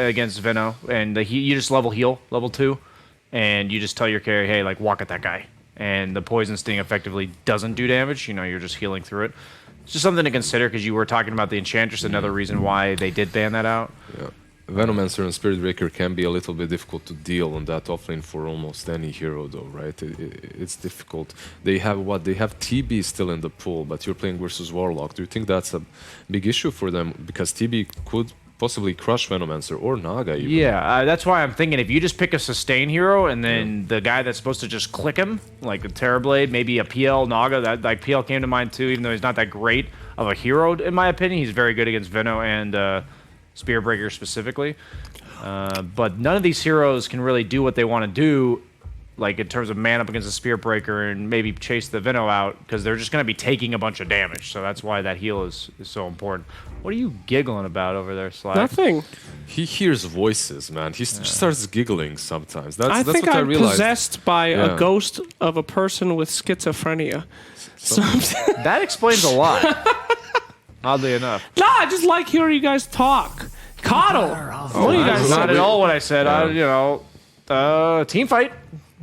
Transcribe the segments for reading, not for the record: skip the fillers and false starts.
against Veno, and you just level 2, and you just tell your carry, hey, like, walk at that guy. And the Poison Sting effectively doesn't do damage. You know, you're just healing through it. It's just something to consider, because you were talking about the Enchantress, another reason why they did ban that out. Yeah. Venomancer and Spirit Breaker can be a little bit difficult to deal on that offlane for almost any hero, though, right? It's difficult. They have what? They have TB still in the pool, but you're playing versus Warlock. Do you think that's a big issue for them? Because TB could possibly crush Venomancer or Naga even. Yeah, that's why I'm thinking if you just pick a sustain hero and then the guy that's supposed to just click him, like the Terrorblade, maybe a PL Naga, that like PL came to mind too, even though he's not that great of a hero in my opinion. He's very good against Veno and Spirit Breaker specifically. But none of these heroes can really do what they want to do, like in terms of man up against the Spirit Breaker and maybe chase the Veno out, because they're just going to be taking a bunch of damage. So that's why that heal is so important. What are you giggling about over there, Slack? Nothing. He hears voices, man. He starts giggling sometimes. I think what I I'm realized. possessed by a ghost of a person with schizophrenia. That explains a lot. Oddly enough. Nah, I just like hearing you guys talk. Coddle. What do you guys Not say? at all what I said. Team fight.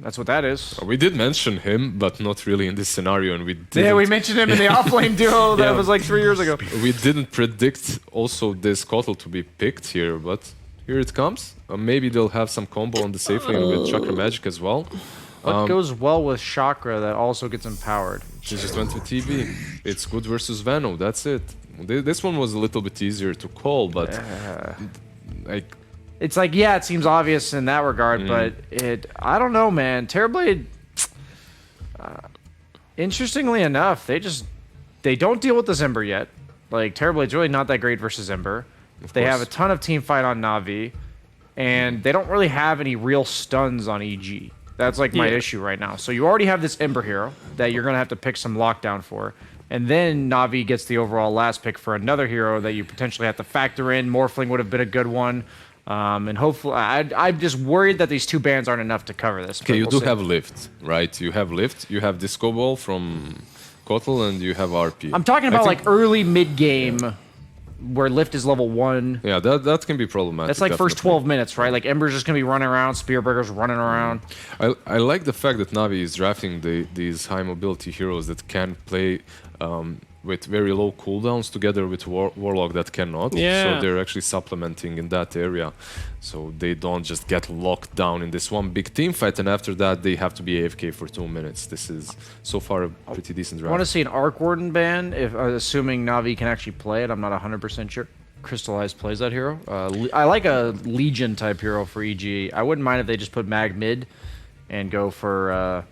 That's what that is. We did mention him, but not really in this scenario, and we didn't. Yeah, we mentioned him in the offlane duo that was like 3 years ago. We didn't predict also this Kotl to be picked here, but here it comes. Maybe they'll have some combo on the safe lane with Chakra Magic as well. What goes well with Chakra that also gets empowered? She just went to TB. It's good versus Veno, that's it. This one was a little bit easier to call, but like... It's like, yeah, it seems obvious in that regard, but I don't know, man. Terrorblade, interestingly enough, they don't deal with the Ember yet. Like, Terrorblade's really not that great versus Ember. They have a ton of team fight on NaVi, and they don't really have any real stuns on EG. That's like my issue right now. So you already have this Ember hero that you're going to have to pick some lockdown for. And then NaVi gets the overall last pick for another hero that you potentially have to factor in. Morphling would have been a good one. And hopefully, I'm just worried that these two bans aren't enough to cover this. Okay, you do have Lift, right? You have Lift, you have Disco Ball from Kotl, and you have RP. I'm talking about like early mid-game where Lift is level 1. Yeah, that can be problematic. That's like definitely. first 12 minutes, right? Like Ember's just going to be running around, Spearbreaker's running around. I like the fact that NaVi is drafting these high mobility heroes that can play with very low cooldowns together with Warlock that cannot. Yeah. So they're actually supplementing in that area. So they don't just get locked down in this one big team fight, and after that they have to be AFK for 2 minutes. This is so far a pretty decent draft. I want to see an Arc Warden ban, assuming NaVi can actually play it. I'm not 100% sure. Crystallized plays that hero. I like a Legion type hero for EG. I wouldn't mind if they just put Mag mid and go for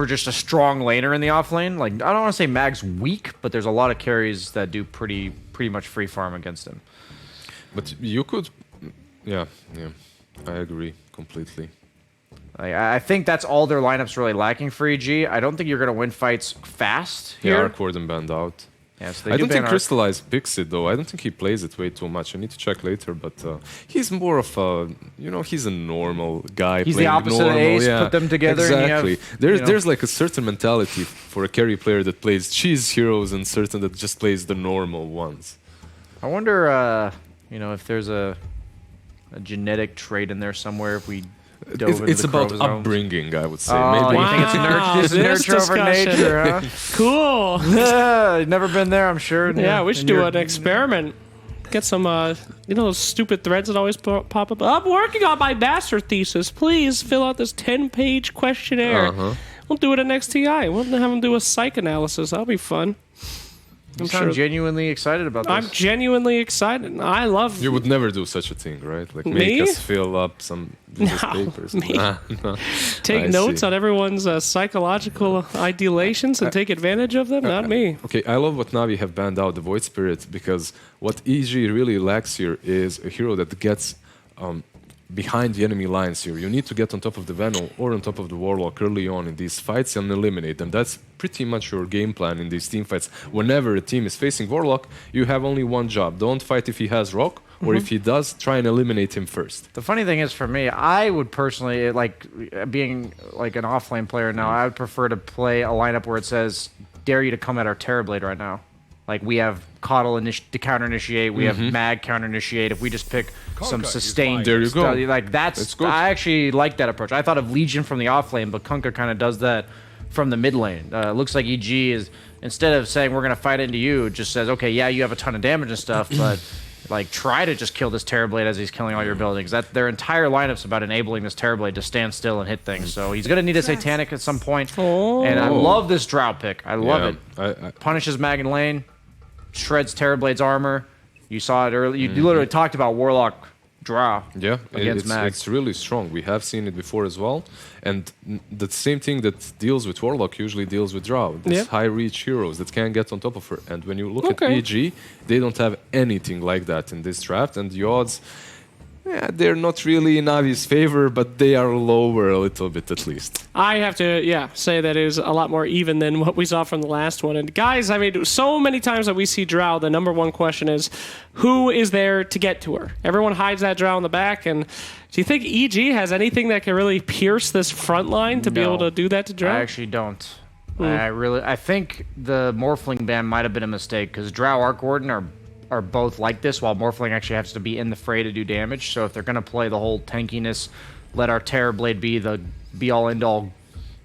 just a strong laner in the offlane. Like, I don't want to say Mag's weak, but there's a lot of carries that do pretty much free farm against him. But you could, yeah, I agree completely. I think that's all their lineup's really lacking for EG. I don't think you're going to win fights fast here. Yeah, Arc Warden banned out. Yeah, so I don't think Crystallize picks it, though. I don't think he plays it way too much. I need to check later, but he's more of a, he's a normal guy. He's the opposite of Ace, put them together. Exactly. And you have, there's like a certain mentality for a carry player that plays cheese heroes and certain that just plays the normal ones. I wonder, if there's a genetic trait in there somewhere if we dove into it's the about chromosomes. upbringing, I would say. Oh, Maybe. you think it's nurture over nature, huh? Cool. Yeah, never been there, I'm sure. Yeah, we should do an experiment. Get some, those stupid threads that always pop up. I'm working on my master thesis. Please fill out this 10-page questionnaire. We'll do it at NXTI. We'll have them do a psych analysis. That'll be fun. I'm genuinely excited about this. I'm genuinely excited. I love... You would never do such a thing, right? Like Me? make us fill up some papers. Me? No. Take notes on everyone's psychological ideations and take advantage of them? Not me. Okay, I love what NaVi have banned out, the Void Spirit, because what EG really lacks here is a hero that gets behind the enemy lines here. You need to get on top of the Veno or on top of the Warlock early on in these fights and eliminate them. That's pretty much your game plan in these team fights. Whenever a team is facing Warlock, you have only one job. Don't fight if he has Rock, or if he does, try and eliminate him first. The funny thing is, for me, I would personally, being like an offlane player now, I would prefer to play a lineup where it says, dare you to come at our Terrorblade right now. Like we have Coddle to counter initiate, we have Mag counter initiate. If we just pick some sustained, there you go. Like that's good. I actually like that approach. I thought of Legion from the off lane, but Kunkka kind of does that from the mid lane. Looks like EG is, instead of saying we're gonna fight into you, it just says, okay, yeah, you have a ton of damage and stuff, but like try to just kill this Terrorblade as he's killing all your buildings. That their entire lineup's about enabling this Terrorblade to stand still and hit things. So he's gonna need a Satanic at some point. And I love this Drow pick. I love it. Punishes Mag in lane, shreds Terrorblade's armor. You saw it earlier. You literally talked about Warlock Drow. Yeah, against Mag. It's really strong. We have seen it before as well. And the same thing that deals with Warlock usually deals with Drow. These high reach heroes that can get on top of her. And when you look at EG, they don't have anything like that in this draft. And the odds, they're not really in Navi's favor, but they are lower a little bit at least. I have to, say that it is a lot more even than what we saw from the last one. And guys, I mean, so many times that we see Drow, the number one question is, who is there to get to her? Everyone hides that Drow in the back, and do you think EG has anything that can really pierce this front line to be able to do that to Drow? I actually don't. I think the Morphling ban might have been a mistake, because Drow Arc Warden are both like this, while Morphling actually has to be in the fray to do damage. So if they're going to play the whole tankiness, let our Terrorblade be the be-all, end-all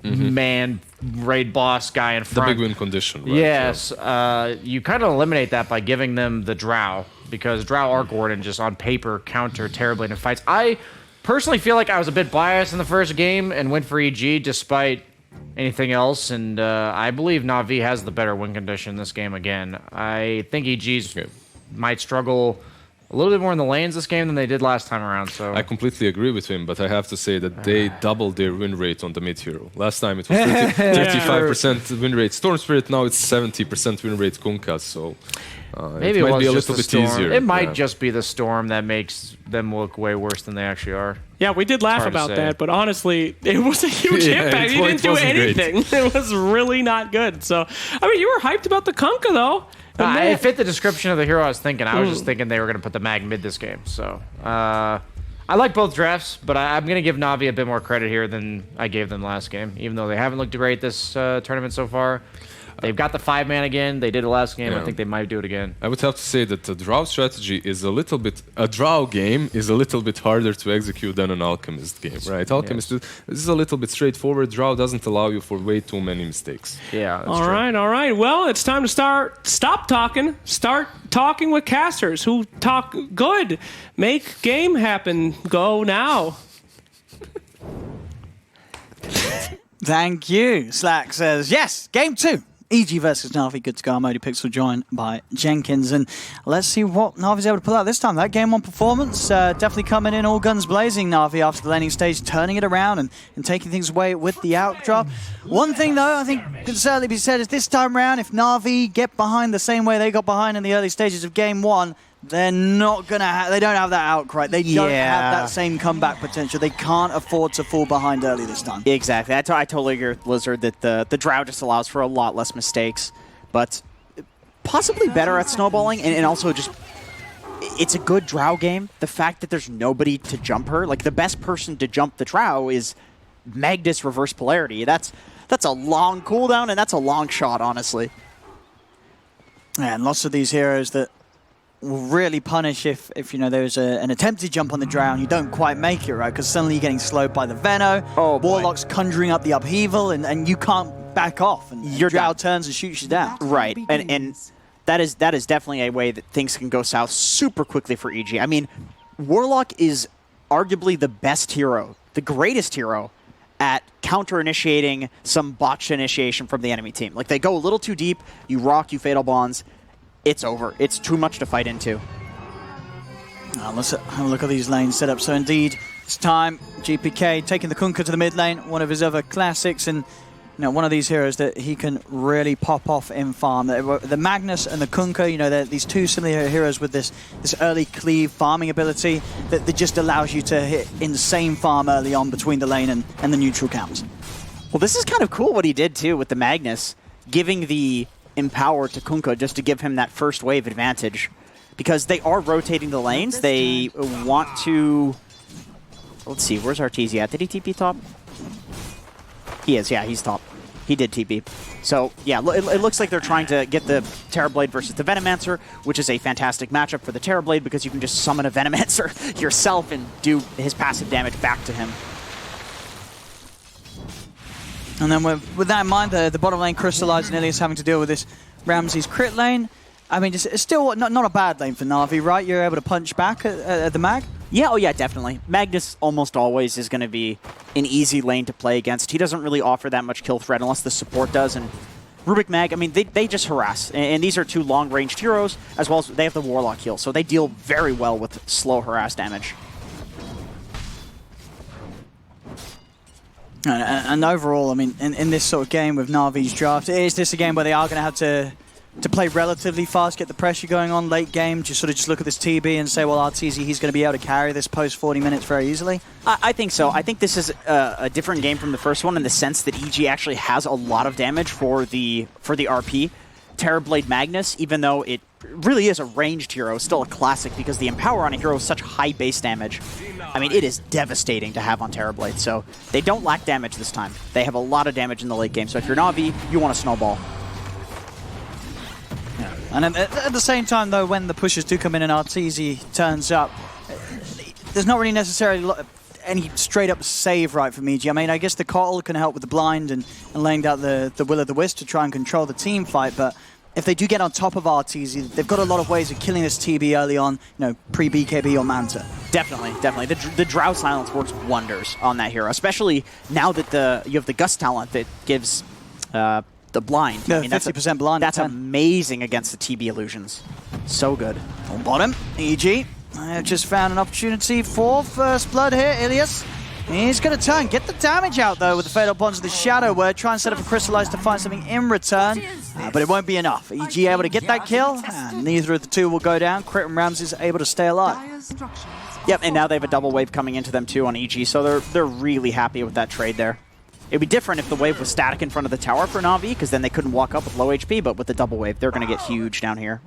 man raid boss guy in front. The big win condition, right? Yes. You kind of eliminate that by giving them the Drow, because Drow Arc Warden just on paper counter Terrorblade in fights. I personally feel like I was a bit biased in the first game and went for EG despite anything else, and I believe NaVi has the better win condition this game again. I think EG's might struggle a little bit more in the lanes this game than they did last time around. So I completely agree with him, but I have to say that they doubled their win rate on the mid hero. Last time it was 35% win rate Storm Spirit, now it's 70% win rate Kunkka, so maybe it might be a just little bit storm. easier. It might just be the Storm that makes them look way worse than they actually are. Yeah, we did laugh about that, but honestly, it was a huge impact. He didn't do anything. It was really not good. So, I mean, you were hyped about the Kunkka, though. It fit the description of the hero I was thinking. I was just thinking they were going to put the Mag mid this game. So, I like both drafts, but I'm going to give NaVi a bit more credit here than I gave them last game, even though they haven't looked great this tournament so far. They've got the 5-man again. They did it last game. I think they might do it again. I would have to say that the Drow strategy is a Drow game is a little bit harder to execute than an Alchemist game, right? Alchemist is a little bit straightforward. Drow doesn't allow you for way too many mistakes. Yeah, that's true. All right. Well, it's time to stop talking, start talking with casters who talk good. Make game happen. Go now. Thank you. Slack says, yes, game 2. EG versus NaVi, good to go. Modi Pixel joined by Jenkins, and let's see what NaVi's able to pull out this time. That game 1 performance, definitely coming in all guns blazing, NaVi, after the laning stage, turning it around and taking things away with the outdrop. One thing, though, I think can certainly be said is this time around, if NaVi get behind the same way they got behind in the early stages of game 1, they're not gonna. They don't have that outcry. They don't have that same comeback potential. They can't afford to fall behind early this time. Exactly. I totally agree with Blizzard that the Drow just allows for a lot less mistakes, but possibly better at snowballing, and also just it's a good Drow game. The fact that there's nobody to jump her, like the best person to jump the Drow is Magnus Reverse Polarity. That's a long cooldown, and that's a long shot, honestly. And lots of these heroes that will really punish if you know there's an attempted jump on the Drow and you don't quite make it, right? Because suddenly you're getting slowed by the Veno. Warlock's conjuring up the upheaval, and you can't back off. And your Drow turns and shoots you down. Right, and that is definitely a way that things can go south super quickly for EG. I mean, Warlock is arguably the best hero, the greatest hero, at counter-initiating some botched initiation from the enemy team. Like, they go a little too deep, you rock, you Fatal Bonds, it's over. It's too much to fight into. Let's have a look at these lanes set up. So indeed, it's time. GPK taking the Kunkka to the mid lane, one of his other classics, and one of these heroes that he can really pop off in farm. The Magnus and the Kunkka, they're these two similar heroes with this early cleave farming ability that just allows you to hit insane farm early on between the lane and the neutral camps. Well, this is kind of cool what he did too with the Magnus, giving the Empower to Kunkka just to give him that first wave advantage, because they are rotating the lanes. They want to... Let's see, where's Arteezy at? Did he TP top? He is, yeah, he's top. He did TP. So, yeah, it looks like they're trying to get the Terrorblade versus the Venomancer, which is a fantastic matchup for the Terrorblade because you can just summon a Venomancer yourself and do his passive damage back to him. And then with that in mind, the bottom lane crystallized and Ilias having to deal with this Ramsey's crit lane. I mean, it's still not a bad lane for Na'Vi, right? You're able to punch back at the mag? Yeah, oh yeah, definitely. Magnus almost always is going to be an easy lane to play against. He doesn't really offer that much kill threat unless the support does. And Rubik Mag, I mean, they just harass. And these are two long-ranged heroes, as well as they have the Warlock heal. So they deal very well with slow harass damage. And overall, I mean, in this sort of game with Na'Vi's draft, is this a game where they are going to have to play relatively fast, get the pressure going on late game, just look at this TB and say, well, Arteezy, he's going to be able to carry this post 40 minutes very easily? I think so. I think this is a different game from the first one in the sense that EG actually has a lot of damage for the RP. Terrorblade Magnus, even though it really is a ranged hero, is still a classic because the Empower on a hero is such high base damage. I mean, it is devastating to have on Terrorblade, so they don't lack damage this time. They have a lot of damage in the late game, so if you're Na'Vi, you want to snowball. And at the same time, though, when the pushes do come in and Arteezy turns up, there's not really necessarily any straight-up save right from EG. I mean, I guess the Kotl can help with the blind and laying down the Will-O-the-Wisp to try and control the team fight, but if they do get on top of Arteezy, they've got a lot of ways of killing this TB early on, pre-BKB or Manta. Definitely, definitely. The Drow Silence works wonders on that hero, especially now that you have the Gust talent that gives the blind. I mean, 50% blind. That's amazing against the TB illusions. So good. On bottom, EG. I have just found an opportunity for first blood here. Ilias. He's going to turn, get the damage out though with the Fatal Bonds of the Shadow Word. Try and set up a Crystallize to find something in return, but it won't be enough. EG able to get that kill, and neither of the two will go down. Crit and Ramses able to stay alive. Yep, and now they have a double wave coming into them too on EG, so they're really happy with that trade there. It'd be different if the wave was static in front of the tower for Na'Vi, because then they couldn't walk up with low HP, but with the double wave, they're going to get huge down here.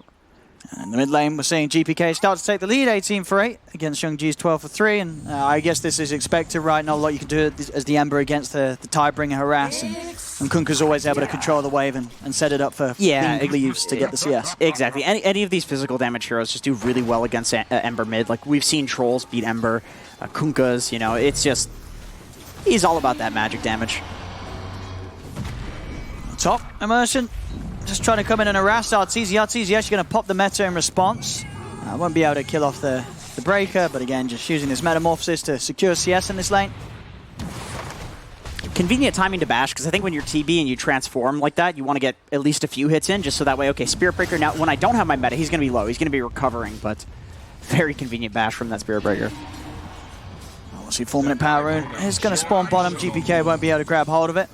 In the mid lane, we're seeing GPK start to take the lead, 18-for-8 against Youngji's 12-for-3, and I guess this is expected, right? Not a lot you can do as the Ember against the Tidebringer harass, and Kunkka's always able to control the wave and set it up for leaves to get the CS. Exactly. Any of these physical damage heroes just do really well against Ember mid. Like, we've seen Trolls beat Ember, Kunkka's, it's just... He's all about that magic damage. Top, Immersion. Just trying to come in and harass Arteezy. Arteezy actually going to pop the meta in response. Won't be able to kill off the Breaker, but again, just using his Metamorphosis to secure CS in this lane. Convenient timing to bash, because I think when you're TB and you transform like that, you want to get at least a few hits in, just so that way, okay, Spirit Breaker, now when I don't have my meta, he's going to be low. He's going to be recovering, but very convenient bash from that Spirit Breaker. We'll see 4-minute power rune. He's going to spawn bottom. GPK won't be able to grab hold of it.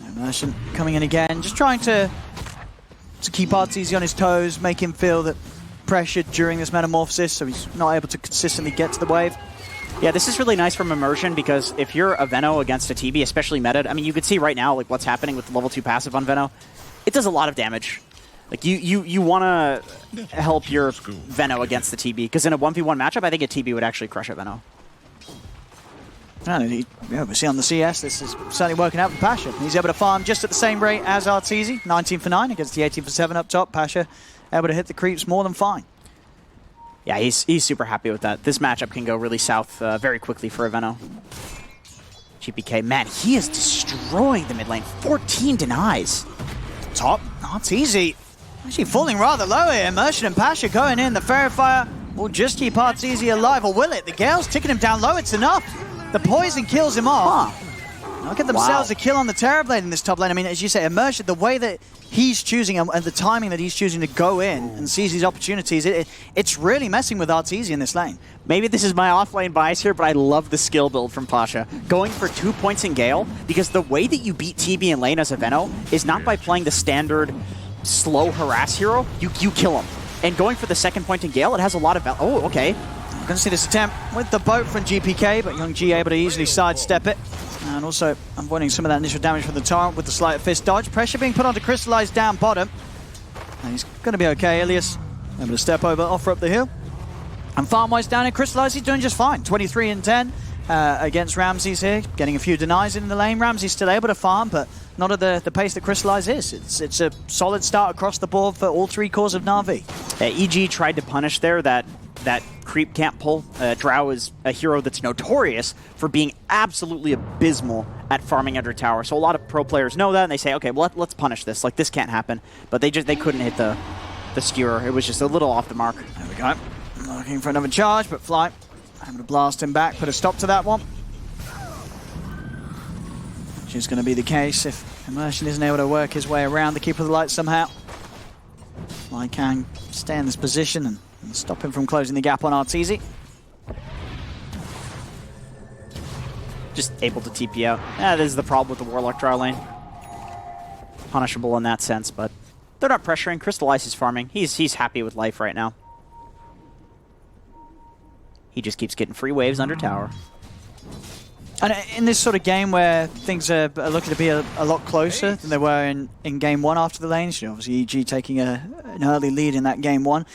Immersion coming in again, just trying to keep Arteezy on his toes, make him feel that pressure during this Metamorphosis, so he's not able to consistently get to the wave. Yeah, this is really nice from Immersion, because if you're a Veno against a TB, especially meta, I mean, you can see right now like what's happening with the level 2 passive on Veno. It does a lot of damage. Like, you want to help your Veno against the TB, because in a 1v1 matchup, I think a TB would actually crush a Veno. And we see on the CS, this is certainly working out for Pasha. He's able to farm just at the same rate as Arteezy, 19-for-9 against the 18-for-7 up top. Pasha able to hit the creeps more than fine. Yeah, he's super happy with that. This matchup can go really south very quickly for a Veno. GPK, man, he is destroying the mid lane. 14 denies. Top, Arteezy. Actually falling rather low here. Immersion and Pasha going in. The Fairy Fire will just keep Arteezy alive, or will it? The Gale's ticking him down low. It's enough. The poison kills him off. Look at themselves a kill on the Terrorblade in this top lane. I mean, as you say, Immersion, the way that he's choosing and the timing that he's choosing to go in and seize these opportunities, it's really messing with Arteezy in this lane. Maybe this is my off-lane bias here, but I love the skill build from Pasha. Going for 2 points in Gale, because the way that you beat TB in lane as a Veno is not by playing the standard slow harass hero. You kill him. And going for the 2nd point in Gale, it has a lot of... Oh, okay. We're going to see this attempt with the boat from GPK, but Youngji able to easily sidestep it. And also avoiding some of that initial damage from the Torrent with the slight fist dodge. Pressure being put on to Crystallize down bottom. And he's going to be okay. Ilias able to step over, offer up the hill. And farm-wise down in Crystallize, he's doing just fine. 23 and 10 against Ramses here. Getting a few denies in the lane. Ramses still able to farm, but not at the pace that Crystallize is. It's a solid start across the board for all three cores of Na'Vi. EG tried to punish there that creep can't pull. Drow is a hero that's notorious for being absolutely abysmal at farming under tower. So a lot of pro players know that, and they say, okay, well, let's punish this. Like, this can't happen. But they couldn't hit the skewer. It was just a little off the mark. There we go. Looking for another charge, but Fly able to blast him back, put a stop to that one. Which is going to be the case if Immersion isn't able to work his way around the Keeper of the Light somehow. Fly can stay in this position and stop him from closing the gap on Arteezy. Just able to TP out. This is the problem with the Warlock draw lane. Punishable in that sense, but they're not pressuring. Crystallize is farming. He's happy with life right now. He just keeps getting free waves under tower. And in this sort of game where things are looking to be a lot closer than they were in game one after the lanes, you know, obviously EG taking an early lead in that game one,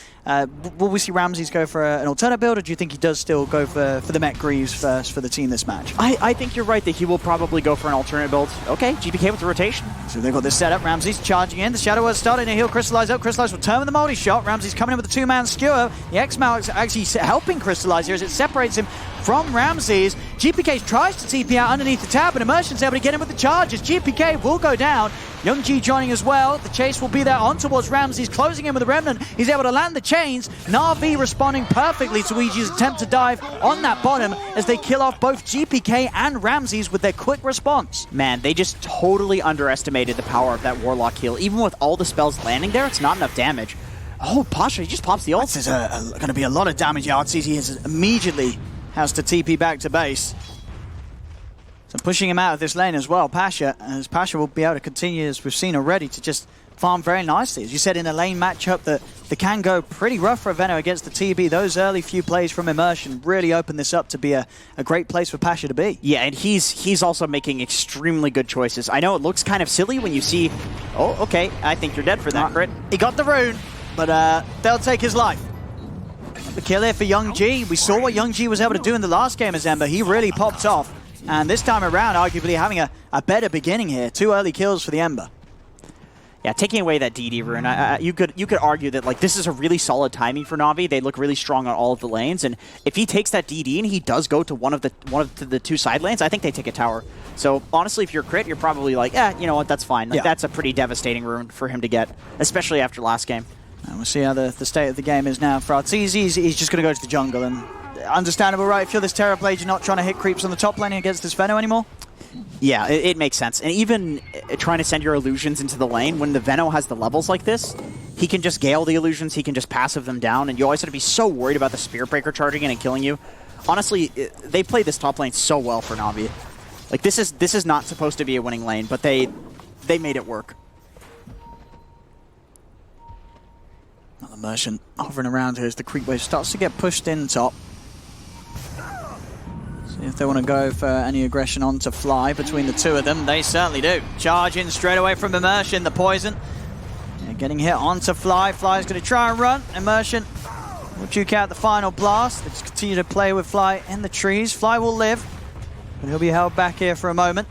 will we see Ramses go for an alternate build, or do you think he does still go for the Met Greaves first for the team this match? I think you're right that he will probably go for an alternate build. Okay, GPK with the rotation. So they've got this setup. Ramses charging in. The Shadow Word starting to heal Crystallize up. Crystallize will turn with the multi-shot. Ramses coming in with the two-man skewer. The X-Mal actually helping Crystallize here as it separates him from Ramses. GPK tries to TP out underneath the tab, and Immersion's able to get him with the charges. GPK will go down. Young G joining as well. The chase will be there on towards Ramses, closing in with the Remnant. He's able to land the chains. NaVi responding perfectly to EG's attempt to dive on that bottom as they kill off both GPK and Ramses with their quick response. Man, they just totally underestimated the power of that Warlock heal. Even with all the spells landing there, it's not enough damage. Oh, Pasha, he just pops the ult. This is going to be a lot of damage. Arteezy immediately has to TP back to base. So pushing him out of this lane as well, Pasha, as Pasha will be able to continue, as we've seen already, to just farm very nicely. As you said, in a lane matchup that can go pretty rough for Veno against the TB. Those early few plays from Immersion really open this up to be a great place for Pasha to be. Yeah, and he's also making extremely good choices. I know it looks kind of silly when you see, oh, okay, I think you're dead for that, crit. He got the rune, but they'll take his life. The kill here for Young G. We saw what Young G was able to do in the last game as Ember. He really popped off. And this time around, arguably having a better beginning here. 2 early kills for the Ember. Yeah, taking away that DD rune, you could argue that like this is a really solid timing for Na'Vi. They look really strong on all of the lanes, and if he takes that DD and he does go to one of the 2 side lanes, I think they take a tower. So honestly, if you're crit, you're probably like, yeah, you know what, that's fine. Like, that's a pretty devastating rune for him to get, especially after last game. And we'll see how the state of the game is now for Arteezy. He's just going to go to the jungle, and understandable, right? If you're this Terra Blade, you're not trying to hit creeps on the top lane against this Veno anymore. Yeah, it makes sense. And even trying to send your illusions into the lane, when the Veno has the levels like this, he can just Gale the illusions, he can just passive them down, and you always have to be so worried about the Spirit Breaker charging in and killing you. Honestly, they play this top lane so well for Na'Vi. Like, this is not supposed to be a winning lane, but they made it work. Immersion hovering around here as the creep wave starts to get pushed in top. See if they want to go for any aggression onto Fly between the 2 of them. They certainly do. Charge in straight away from Immersion, the poison. Yeah, getting hit onto Fly. Fly's going to try and run. Immersion will juke out the final blast. They just continue to play with Fly in the trees. Fly will live, but he'll be held back here for a moment.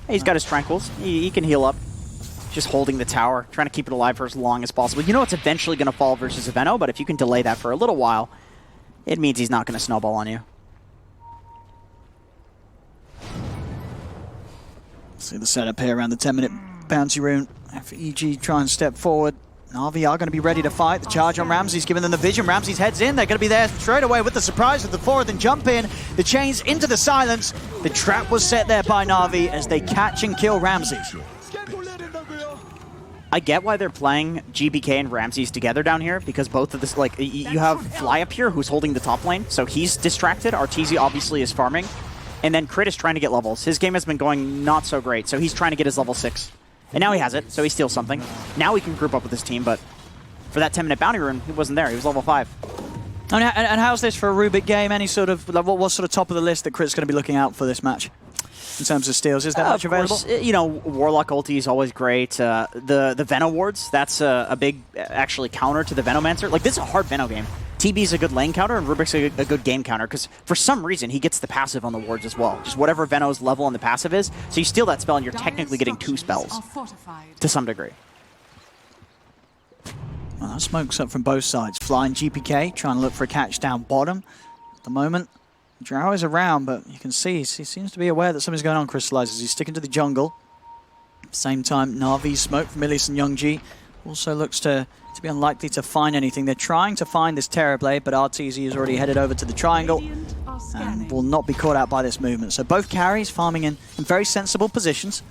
He's got his tranquils. He can heal up. Just holding the tower, trying to keep it alive for as long as possible. You know it's eventually going to fall versus a Veno, but if you can delay that for a little while, it means he's not going to snowball on you. See the setup here around the 10-minute bounty rune. For EG try and step forward. Na'Vi are going to be ready to fight. The charge on Ramses, giving them the vision. Ramses heads in. They're going to be there straight away with the surprise of the 4 and jump in. The chains into the silence. The trap was set there by Na'Vi as they catch and kill Ramses. I get why they're playing GBK and Ramses together down here, because both of this, like, you have Fly up here who's holding the top lane, so he's distracted. Arteezy obviously is farming, and then Crit is trying to get levels. His game has been going not so great, so he's trying to get his level 6. And now he has it, so he steals something. Now he can group up with his team, but for that 10-minute bounty rune, he wasn't there. He was level 5. And how's this for a Rubik game? Any sort of, like, what sort of top of the list that Crit's going to be looking out for this match? In terms of steals, is that much available? Course, you know, Warlock ulti is always great. The Veno wards, that's a big, actually, counter to the Venomancer. Like, this is a hard Veno game. TB's a good lane counter, and Rubik's a good game counter, because for some reason, he gets the passive on the wards as well. Just whatever Veno's level on the passive is. So you steal that spell, and you're technically getting 2 spells to some degree. Well, that smoke's up from both sides. Flying GPK, trying to look for a catch down bottom. At the moment, Drow is around, but you can see he seems to be aware that something's going on. Crystallizes. He's sticking to the jungle. At the same time, NaVi smoke from Ilias and Youngji also looks to be unlikely to find anything. They're trying to find this Terrorblade, but RTZ has already headed over to the triangle and will not be caught out by this movement. So both carries farming in very sensible positions.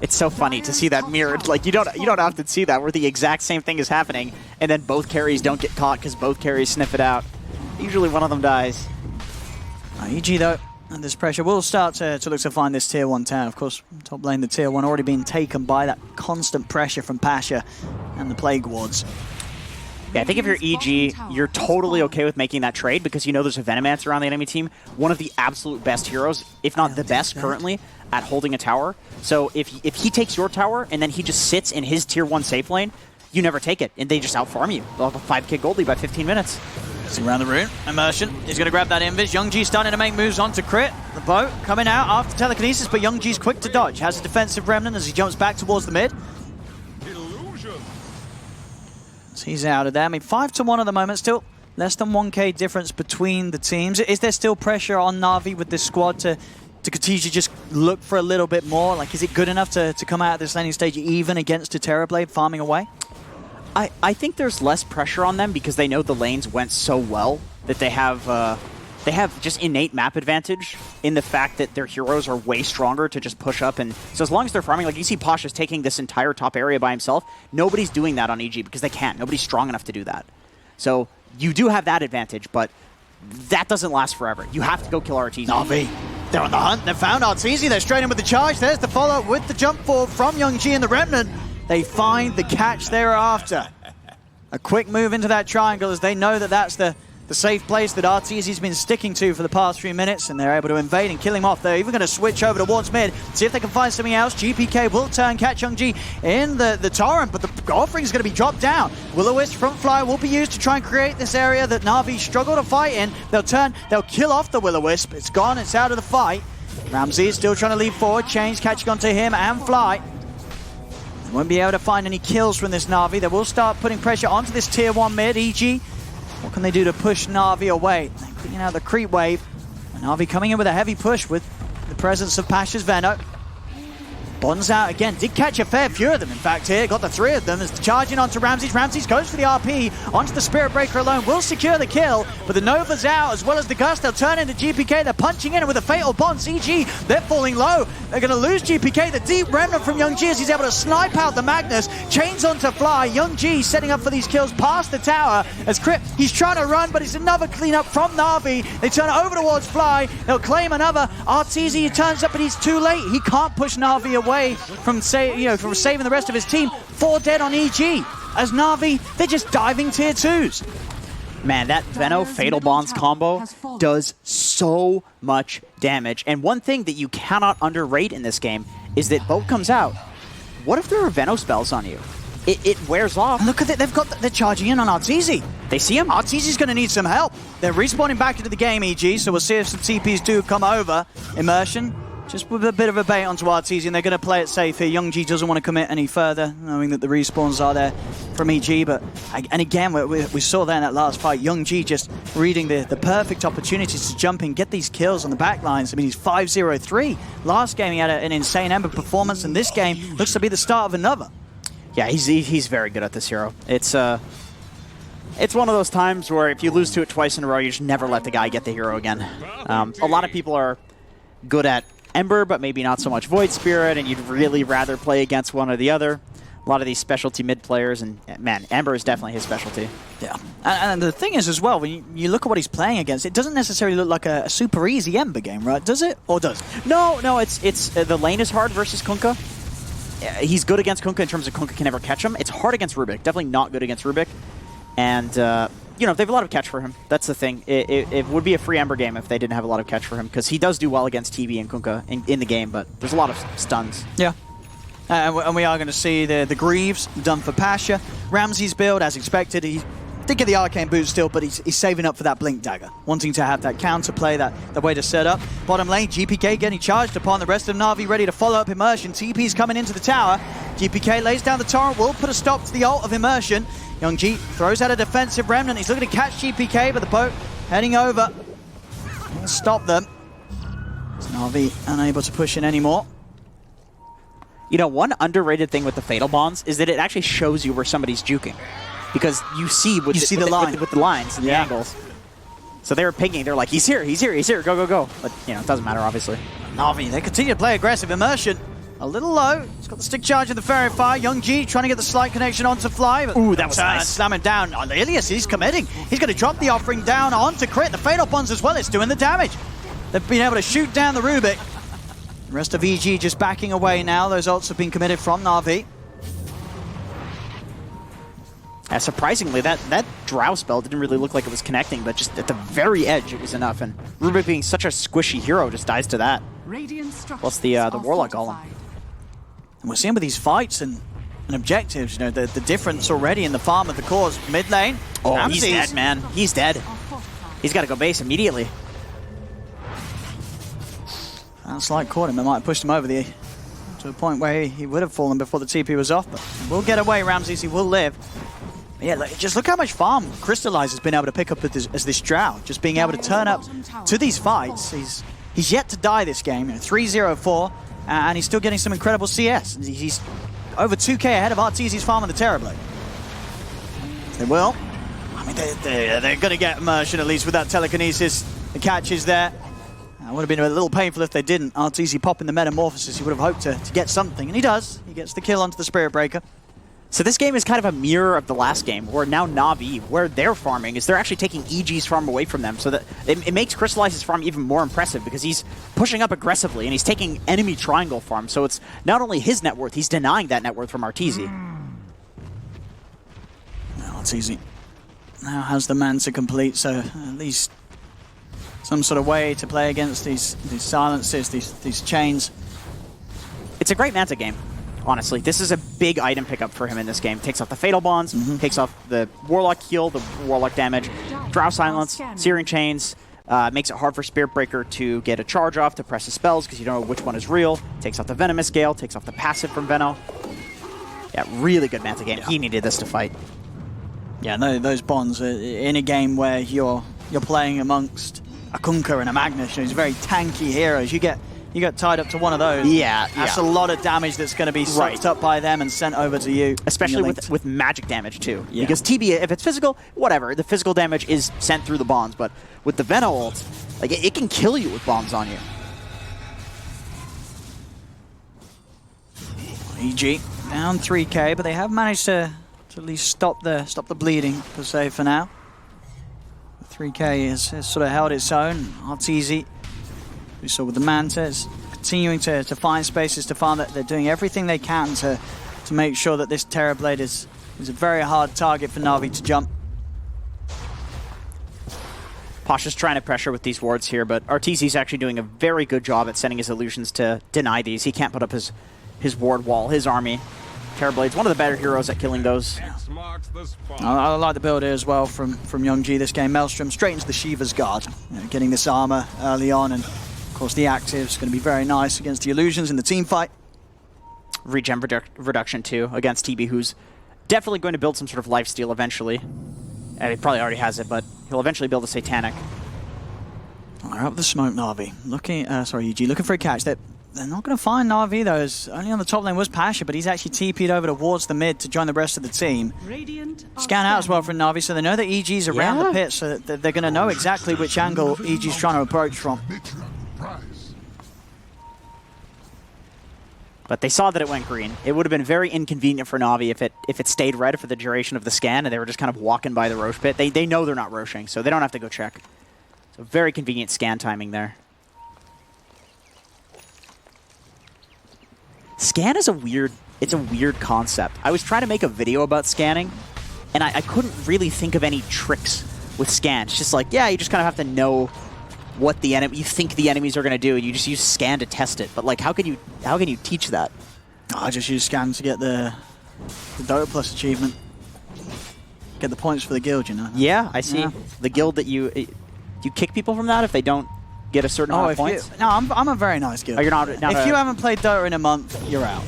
It's so funny to see that mirrored. Like, you don't often see that where the exact same thing is happening, and then both carries don't get caught because both carries sniff it out. Usually one of them dies. EG, though, and this pressure will start to look to find this tier 1 town. Of course, top lane, the tier 1 already being taken by that constant pressure from Pasha and the Plague Wards. Yeah, I think if you're EG, you're totally okay with making that trade because you know there's a Venomancer on the enemy team. One of the absolute best heroes, if not the best currently, at holding a tower. So if he takes your tower and then he just sits in his tier 1 safe lane, you never take it, and they just outfarm you. They'll have a 5k goldie by 15 minutes. Around the room, Immersion is going to grab that Invis. Youngji starting to make moves onto Crit. The boat coming out after telekinesis, but Youngji's quick to dodge. Has a defensive remnant as he jumps back towards the mid. So he's out of there. I mean, 5-1 at the moment. Still less than 1k difference between the teams. Is there still pressure on NaVi with this squad to continue to just look for a little bit more? Like, is it good enough to come out at this laning stage even against a Terrorblade farming away? I think there's less pressure on them because they know the lanes went so well that they have just innate map advantage in the fact that their heroes are way stronger to just push up. And so as long as they're farming, like you see Pasha's taking this entire top area by himself, nobody's doing that on EG because they can't. Nobody's strong enough to do that. So you do have that advantage, but that doesn't last forever. You have to go kill RTZ. NaVi, they're on the hunt. They've found RTZ. They're straight in with the charge. There's the follow-up with the jump forward from Youngji and the Remnant. They find the catch thereafter. A quick move into that triangle as they know that that's the safe place that RTZ's been sticking to for the past 3 minutes, and they're able to invade and kill him off. They're even going to switch over towards mid, see if they can find something else. GPK will turn, catch Youngji in the torrent, but the offering's going to be dropped down. Will-O-Wisp front fly will be used to try and create this area that NaVi struggle to fight in. They'll turn, they'll kill off the Will-O-Wisp. It's gone, it's out of the fight. Ramsey is still trying to lead forward, Chains catching onto him and Fly. Won't be able to find any kills from this NaVi. They will start putting pressure onto this tier 1 mid, EG. What can they do to push NaVi away? They're cleaning out the creep wave. And NaVi coming in with a heavy push with the presence of Pasha's Veno. Bonds out again. Did catch a fair few of them, in fact, here. Got the 3 of them. As charging onto Ramses. Ramses goes for the RP. Onto the Spirit Breaker alone. Will secure the kill. But the Nova's out, as well as the Gust. They'll turn into GPK. They're punching in with a Fatal Bond. CG, they're falling low. They're going to lose GPK. The deep remnant from Youngji as he's able to snipe out the Magnus. Chains onto Fly. Youngji setting up for these kills past the tower. As Crypt, he's trying to run, but it's another cleanup from NaVi. They turn it over towards Fly. They'll claim another. RTZ turns up, but he's too late. He can't push NaVi away from saving the rest of his team. 4 dead on EG. As NaVi, they're just diving tier 2s. Man, that Veno Fatal Bonds combo does so much damage. And one thing that you cannot underrate in this game is that Boat comes out. What if there are Veno spells on you? It wears off. And look at it, they're charging in on RTZ. They see him. RTZ's going to need some help. They're respawning back into the game, EG, so we'll see if some TPs do come over. Immersion, just with a bit of a bait onto RTZ, and they're going to play it safe here. Youngji doesn't want to commit any further, knowing that the respawns are there from EG. And again, we saw that in that last fight, Youngji just reading the perfect opportunities to jump in, get these kills on the back lines. I mean, he's 5-0-3. Last game, he had an insane Ember performance, and this game looks to be the start of another. Yeah, he's very good at this hero. It's one of those times where if you lose to it twice in a row, you just never let the guy get the hero again. A lot of people are good at Ember, but maybe not so much Void Spirit, and you'd really rather play against one or the other. A lot of these specialty mid players, and man, Ember is definitely his specialty. Yeah, and the thing is as well, when you look at what he's playing against, it doesn't necessarily look like a super easy Ember game, right? Does it? Or does it? No, it's the lane is hard versus Kunkka. He's good against Kunkka in terms of Kunkka can never catch him. It's hard against Rubik, definitely not good against Rubik. And they have a lot of catch for him. That's the thing. It would be a free Ember game if they didn't have a lot of catch for him, because he does do well against TV and Kunkka in the game, but there's a lot of stuns. Yeah. And we are going to see the Greaves done for Pasha. Ramsey's build, as expected, he Did get the arcane boot still, but he's saving up for that blink dagger, wanting to have that counter play, that way to set up. Bottom lane, GPK getting charged upon. The rest of Na'Vi ready to follow up Immersion. TP's coming into the tower. GPK lays down the torrent, will put a stop to the ult of Immersion. Young G throws out a defensive remnant. He's looking to catch GPK, but the boat heading over. We'll stop them. Na'Vi unable to push in anymore. You know, one underrated thing with the Fatal Bonds is that it actually shows you where somebody's juking. Because you see with the lines and the angles. So they were pinging. They're like, he's here, go, go, go. But, you know, it doesn't matter, obviously. Na'Vi, they continue to play aggressive. Immersion, a little low. He's got the stick charge of the Fairy Fire. Young G trying to get the slight connection onto Fly. But ooh, that was nice. Slam him down. Ilias, he's committing. He's going to drop the offering down onto Crit. The Fatal Bonds as well. It's doing the damage. They've been able to shoot down the Rubik. The rest of EG just backing away now. Those ults have been committed from Na'Vi. Surprisingly, that Drow spell didn't really look like it was connecting, but just at the very edge it was enough. And Rubik being such a squishy hero just dies to that. Plus the Warlock Golem. And we're seeing with these fights and objectives, you know, the difference already in the farm of the cause. Mid lane. Oh, he's dead, man. He's dead. He's got to go base immediately. That slight caught him. It might have pushed him over to a point where he would have fallen before the TP was off. But he will get away, Ramses. He will live. But yeah, just look how much farm Crystallize has been able to pick up as this Drow. Just being able to turn up to these fights. He's yet to die this game. 3-0-4, and he's still getting some incredible CS. He's over 2k ahead of Arteezy's farm on the Terrorblade. They will. I mean, they're going to get Immersion at least with that telekinesis. The catch is there. It would have been a little painful if they didn't. Arteezy popping the Metamorphosis, he would have hoped to get something, and he does. He gets the kill onto the Spirit Breaker. So this game is kind of a mirror of the last game, where now Na'Vi, where they're farming, is they're actually taking EG's farm away from them, so that it makes Crystallize's farm even more impressive, because he's pushing up aggressively, and he's taking enemy triangle farm, so it's not only his net worth, he's denying that net worth from Arteezy. Now Arteezy now has the man to complete, so at least some sort of way to play against these silences, these chains. It's a great Manta game, honestly. This is a big item pickup for him in this game. Takes off the Fatal Bonds, takes off the Warlock heal, the Warlock damage, Drow Silence, Searing Chains, makes it hard for Spirit Breaker to get a charge off, to press his spells, because you don't know which one is real. Takes off the Venomous Gale, takes off the passive from Veno. Yeah, really good Manta game. Yeah. He needed this to fight. Yeah, no, those bonds are in a game where you're playing amongst a Kunkka and a Magnus, these very tanky heroes. You get tied up to one of those. Yeah, that's a lot of damage that's going to be sucked up by them and sent over to you. Especially with magic damage too. Yeah. Because TB, if it's physical, whatever, the physical damage is sent through the bonds. But with the Veno ult, like it can kill you with bombs on you. EG down 3k, but they have managed to at least stop the bleeding per se for now. 3k has sort of held its own. Arteezy, we saw with the Manta, is continuing to find spaces to farm. That they're doing everything they can to make sure that this Terrorblade is a very hard target for Na'Vi to jump. Pasha's trying to pressure with these wards here, but Arteezy's actually doing a very good job at sending his illusions to deny these. He can't put up his ward wall, his army. Terrorblade's one of the better heroes at killing those. I like the build here as well from Young G this game. Maelstrom straight into the Shiva's Guard, getting this armor early on, and of course the active's going to be very nice against the illusions in the team fight. Regen reduction too against TB, who's definitely going to build some sort of lifesteal eventually. And he probably already has it, but he'll eventually build a Satanic. They're up the smoke, Na'Vi. EG looking for a catch. They're not going to find Na'Vi though, as only on the top lane was Pasha, but he's actually TP'd over towards the mid to join the rest of the team. Scan out as well from Na'Vi, so they know that EG's around the pit, so that they're going to know exactly which angle EG's trying to approach from. But they saw that it went green. It would have been very inconvenient for Na'Vi if it stayed red for the duration of the scan and they were just kind of walking by the Roche pit. They know they're not roshing, so they don't have to go check. So very convenient scan timing there. Scan is a weird concept. I was trying to make a video about scanning, and I couldn't really think of any tricks with scan. It's just like, yeah, you just kind of have to know what you think the enemies are going to do, and you just use scan to test it. But like, how can you teach that? I just use scan to get the Dota Plus achievement. get the points for the guild, you know. Yeah, I see. Yeah. The guild that you kick people from that if they don't get a certain amount of points? No, I'm a very nice guild. Oh, you're not if you haven't played Dota in a month, you're out.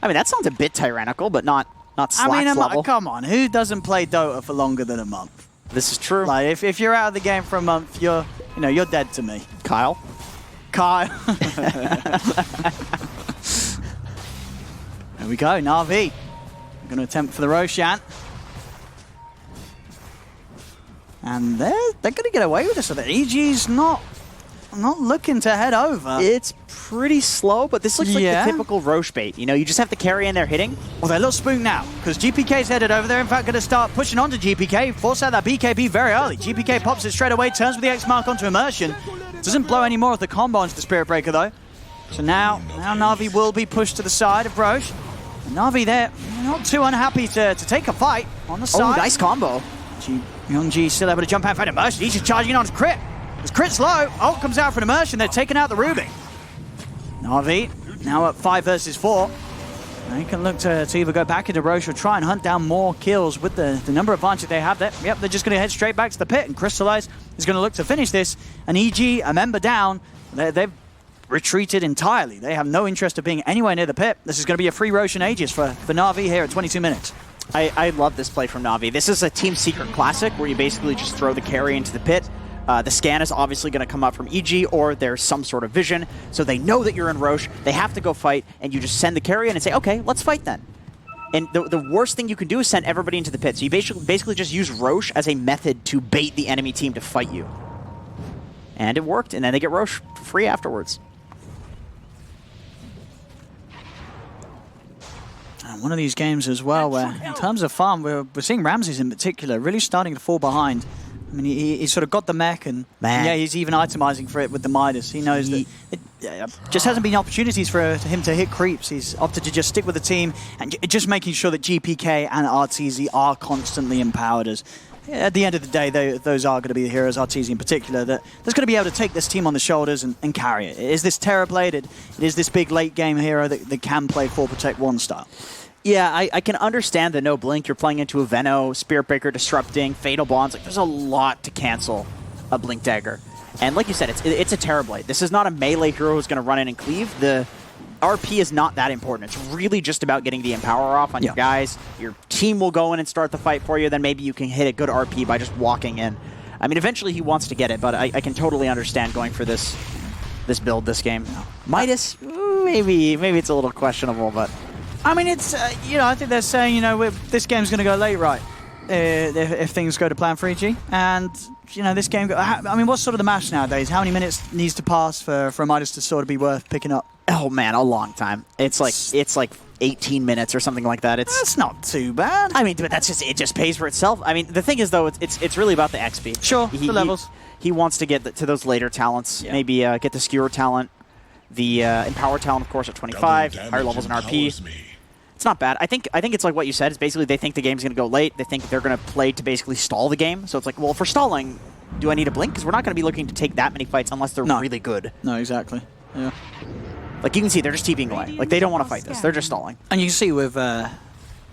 I mean, that sounds a bit tyrannical, but not Slack's level. Come on, who doesn't play Dota for longer than a month? This is true. Like, if you're out of the game for a month, you're dead to me. Kyle? There we go, NaVi. We're going to attempt for the Roshan. And they're going to get away with this. So the EG's not looking to head over. It's pretty slow, but this looks like the typical Roche bait. You know, you just have to carry in there hitting. Well, they're a little spooked now, because GPK's headed over there. In fact, going to start pushing onto GPK, force out that BKB very early. GPK pops it straight away, turns with the X mark onto Immersion. Doesn't blow any more of the combo onto the Spirit Breaker, though. So now NaVi will be pushed to the side of Roche. And NaVi there, not too unhappy to take a fight on the side. Oh, nice combo. Youngji still able to jump out for an Immersion. He's just charging on his crit. His crit's low. Ult comes out for an Immersion. They're taking out the Ruby. NaVi now at 5 versus 4. Now he can look to either go back into Roche or try and hunt down more kills with the number of advantage they have there. Yep, they're just going to head straight back to the pit, and Crystallize is going to look to finish this. And EG, a member down, they've retreated entirely. They have no interest of being anywhere near the pit. This is going to be a free Roshan Aegis for NaVi here at 22 minutes. I love this play from NaVi. This is a Team Secret Classic where you basically just throw the carry into the pit. The scan is obviously going to come up from EG, or there's some sort of vision, so they know that you're in Roche, they have to go fight, and you just send the carry in and say, okay, let's fight then. And the worst thing you can do is send everybody into the pit, so you basically just use Roche as a method to bait the enemy team to fight you. And it worked, and then they get Roche for free afterwards. And one of these games as well where, in terms of farm, we're seeing Ramses in particular really starting to fall behind. I mean, he sort of got the mech, and yeah, he's even itemizing for it with the Midas. He knows that it just hasn't been opportunities for him to hit creeps. He's opted to just stick with the team and just making sure that GPK and RTZ are constantly empowered. As at the end of the day, those are going to be the heroes, RTZ in particular, that's going to be able to take this team on the shoulders and carry it. It is this Terrorblade, it is this big late game hero that can play 4 Protect 1 style. Yeah, I can understand the no blink. You're playing into a Veno, Spirit Breaker disrupting, Fatal Bonds. Like, there's a lot to cancel a Blink Dagger. And like you said, it's a Terrorblade. This is not a melee hero who's going to run in and cleave. The RP is not that important. It's really just about getting the Empower off on your guys. Your team will go in and start the fight for you. Then maybe you can hit a good RP by just walking in. I mean, eventually he wants to get it, but I can totally understand going for this build this game. Midas, maybe it's a little questionable, but... I mean, it's, I think they're saying, this game's going to go late, right, if things go to plan for EG. And, this game, I mean, what's sort of the match nowadays? How many minutes needs to pass for Midas to sort of be worth picking up? Oh, man, a long time. It's like 18 minutes or something like that. That's not too bad. I mean, but it just pays for itself. I mean, the thing is, though, it's really about the XP. Sure, the levels. He wants to get to those later talents, maybe get the Skewer talent, the Empower talent, of course, at 25, higher levels in RP. It's not bad. I think it's like what you said. It's basically they think the game's going to go late. They think they're going to play to basically stall the game. So it's like, well, for stalling, do I need a blink? Because we're not going to be looking to take that many fights unless they're really good. No, exactly. Yeah. Like, you can see, they're just TPing away. Like, they don't want to fight this. They're just stalling. And you can see with the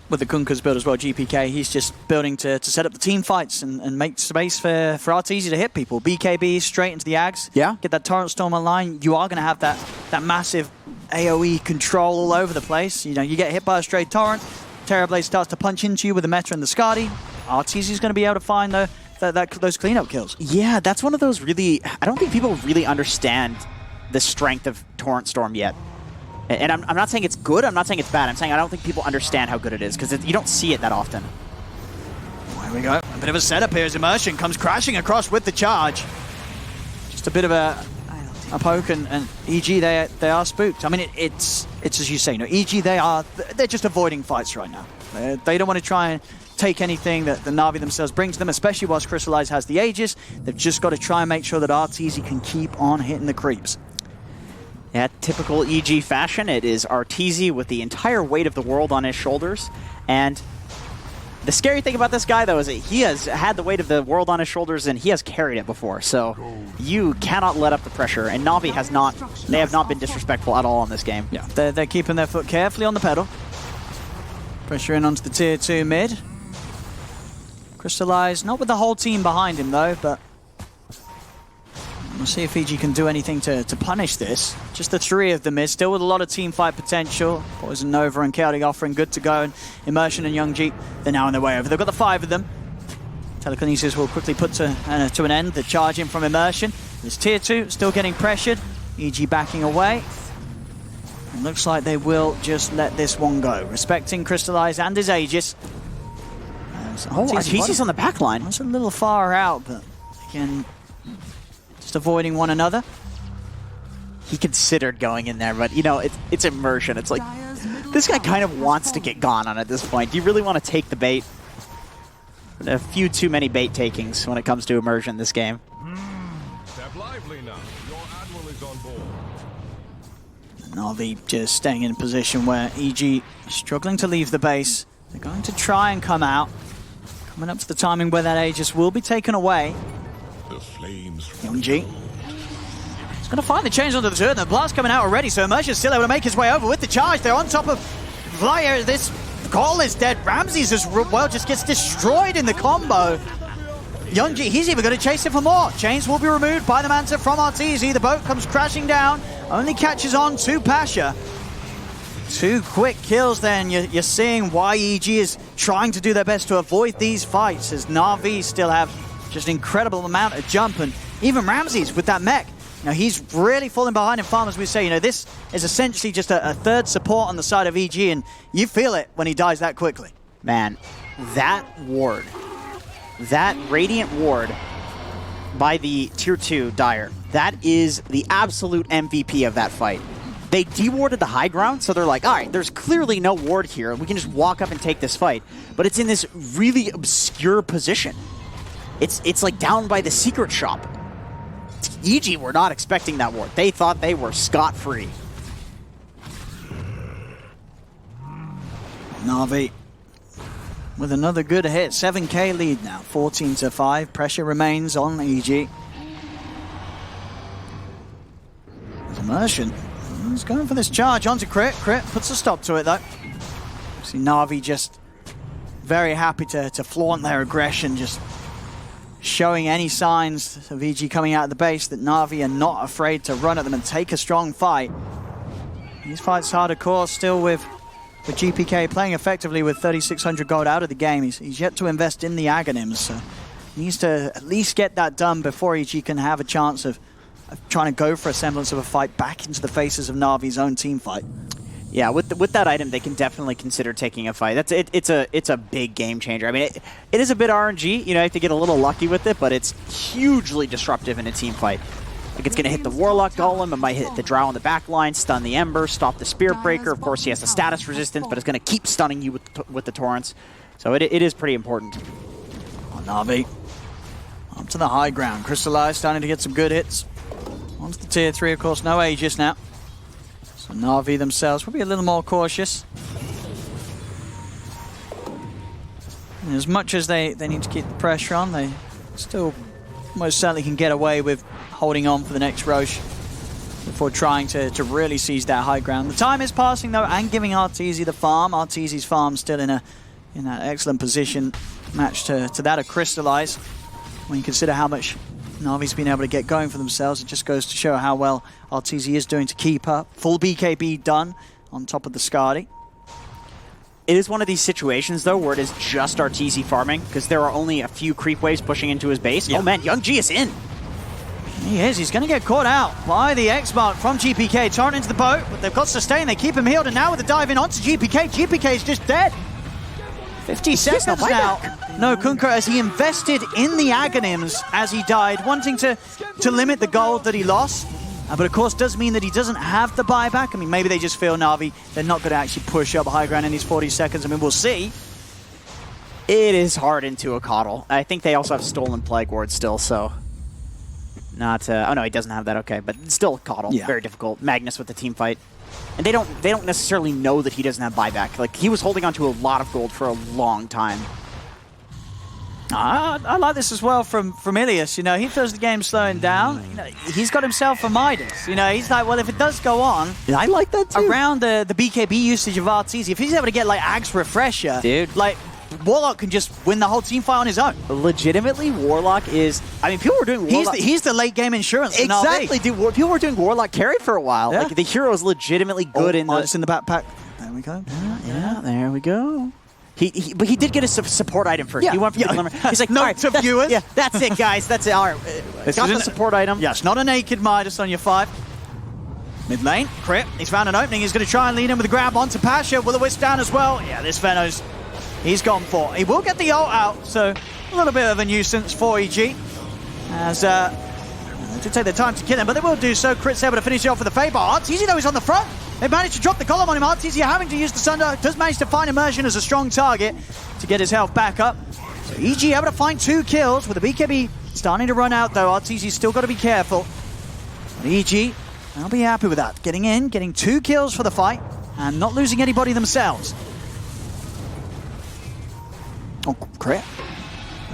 Kunkka's build as well, GPK, he's just building to set up the team fights and make space for RTZ to hit people. BKB straight into the Ags. Yeah. Get that Torrent Storm online. You are going to have that massive AoE control all over the place. You get hit by a straight Torrent. Terrorblade starts to punch into you with the Meta and the Skadi. RTZ is going to be able to find those cleanup kills. Yeah, that's one of those really... I don't think people really understand the strength of Torrent Storm yet. And I'm not saying it's good, I'm not saying it's bad. I'm saying I don't think people understand how good it is, because you don't see it that often. There we go. A bit of a setup here as Immersion comes crashing across with the charge. Just a bit of a poke, and EG, they are spooked. I mean, it's as you say, EG, they're just avoiding fights right now. They don't want to try and take anything that the NaVi themselves brings to them, especially whilst Crystallize has the Aegis. They've just got to try and make sure that RTZ can keep on hitting the creeps. Yeah, typical EG fashion, it is RTZ with the entire weight of the world on his shoulders. And the scary thing about this guy, though, is that he has had the weight of the world on his shoulders and he has carried it before. So you cannot let up the pressure. And NaVi has not, they have not been disrespectful at all in this game. Yeah, they're keeping their foot carefully on the pedal. Pressure in onto the tier 2 mid. Crystallize, not with the whole team behind him though, but we'll see if EG can do anything to punish this. Just the three of them is still with a lot of team fight potential. Poison, Nova, and Chaotic offering good to go, and Immersion and Youngji, they're now on their way over. They've got the 5 of them. Telekinesis will quickly put to an end the charge in from Immersion. This tier 2 still getting pressured. EG backing away. It looks like they will just let this one go, respecting Crystallize and his Aegis. Arteezy's on the back line. That's a little far out, but again, just avoiding one another. He considered going in there, but you know, it's Immersion. It's like, this guy kind of wants to get gone on at this point. Do you really want to take the bait? A few too many bait takings when it comes to Immersion this game. Step lively now. Your admiral is on board. NaVi just staying in a position where EG struggling to leave the base. They're going to try and come out. Coming up to the timing where that Aegis will be taken away. The flames. Youngji. He's going to find the change onto the turret. The blast coming out already, so Immersion's still able to make his way over with the charge. They're on top of Flyer. This call is dead. Ramses as well just gets destroyed in the combo. Youngji, he's even going to chase it for more. Chains will be removed by the Manta from Arteezy. The boat comes crashing down. Only catches on to Pasha. 2 quick kills then. You're seeing why EG is trying to do their best to avoid these fights, as NaVi still have just an incredible amount of jump, and even Ramses with that mech. Now he's really falling behind in farm, as we say. You know, this is essentially just a third support on the side of EG, and you feel it when he dies that quickly. Man, that ward, that Radiant ward by the tier 2 Dire, that is the absolute MVP of that fight. They dewarded the high ground, so they're like, all right, there's clearly no ward here. We can just walk up and take this fight. But it's in this really obscure position. It's like down by the secret shop. EG were not expecting that ward. They thought they were scot-free. NaVi with another good hit. 7k lead now, 14-5. Pressure remains on EG. Immersion. He's going for this charge onto Crit. Crit puts a stop to it though. See NaVi just very happy to flaunt their aggression, just showing any signs of EG coming out of the base that NaVi are not afraid to run at them and take a strong fight. These fights hard, of course, still with GPK playing effectively with 3,600 gold out of the game. He's yet to invest in the Aghanims, so he needs to at least get that done before EG can have a chance of trying to go for a semblance of a fight back into the faces of Navi's own team fight. Yeah, with that item, they can definitely consider taking a fight. It's a big game changer. I mean, it is a bit RNG. You know, you have to get a little lucky with it, but it's hugely disruptive in a team fight. Like, it's going to hit the Warlock Golem, it might hit the Drow on the back line, stun the Ember, stop the Spirit Breaker. Of course, he has the status resistance, but it's going to keep stunning you with the Torrents. So it is pretty important. Oh, Navi up to the high ground. Crystallize starting to get some good hits. Onto the tier 3, of course, no Aegis now. So NaVi themselves will be a little more cautious. And as much as they need to keep the pressure on, they still most certainly can get away with holding on for the next Roche before trying to really seize that high ground. The time is passing though, and giving Arteezy the farm. Arteezy's farm still in that excellent position, matched to that of Crystallize. When you consider how much NaVi's been able to get going for themselves, it just goes to show how well Arteezy is doing to keep up. Full BKB done on top of the Skadi. It is one of these situations, though, where it is just Arteezy farming, because there are only a few creep waves pushing into his base. Yeah. Oh man, Youngji is in. He is. He's going to get caught out by the X-Mark from GPK. Torrent into the boat, but they've got sustain. They keep him healed, and now with the dive in onto GPK, GPK is just dead. 50 seconds now. No, Kunkka, as he invested in the Aghanims as he died, wanting to limit the gold that he lost. But of course, does mean that he doesn't have the buyback. I mean, maybe they just feel Navi, they're not going to actually push up high ground in these 40 seconds. I mean, we'll see. It is hard into a coddle. I think they also have Stolen Plague Ward still, so... Not, oh no, he doesn't have that, okay. But still coddle, yeah. Very difficult. Magnus with the team fight. And they don't necessarily know that he doesn't have buyback. Like, he was holding on to a lot of gold for a long time. I like this as well from Ilias. You know, he feels the game slowing down. You know, he's got himself a Midas. You know, he's like, well, if it does go on, yeah, I like that too. Around the BKB usage of Arteezy, if he's able to get like Ag's Refresher, dude, like Warlock can just win the whole team fight on his own. Legitimately, Warlock is... I mean, people were doing Warlock... He's the late game insurance. Exactly, dude. People were doing Warlock carry for a while. Yeah. Like, the hero is legitimately good in the... It's in the backpack. There we go. Yeah, there we go. But he did get a support item first. Yeah, He went for the glimmer. He's like, Note all right, to viewers. Yeah, that's it, guys. That's it. All right. Got the support item. Yes, not a naked Midas on your 5. Mid lane, Crit. He's found an opening. He's going to try and lead in with a grab onto Pasha. Will the Wisp down as well? Yeah, this Venos, he's gone for. He will get the ult out, so a little bit of a nuisance for EG. As to take their time to kill him, but they will do so. Crit's able to finish it off with the Faber. Arteezy, though, is on the front. They managed to drop the column on him. Arteezy having to use the Sunder. Does manage to find Immersion as a strong target to get his health back up. So EG able to find 2 kills with the BKB starting to run out, though. Arteezy's still got to be careful. But EG, I'll be happy with that. Getting in, getting 2 kills for the fight, and not losing anybody themselves. Oh, Crit.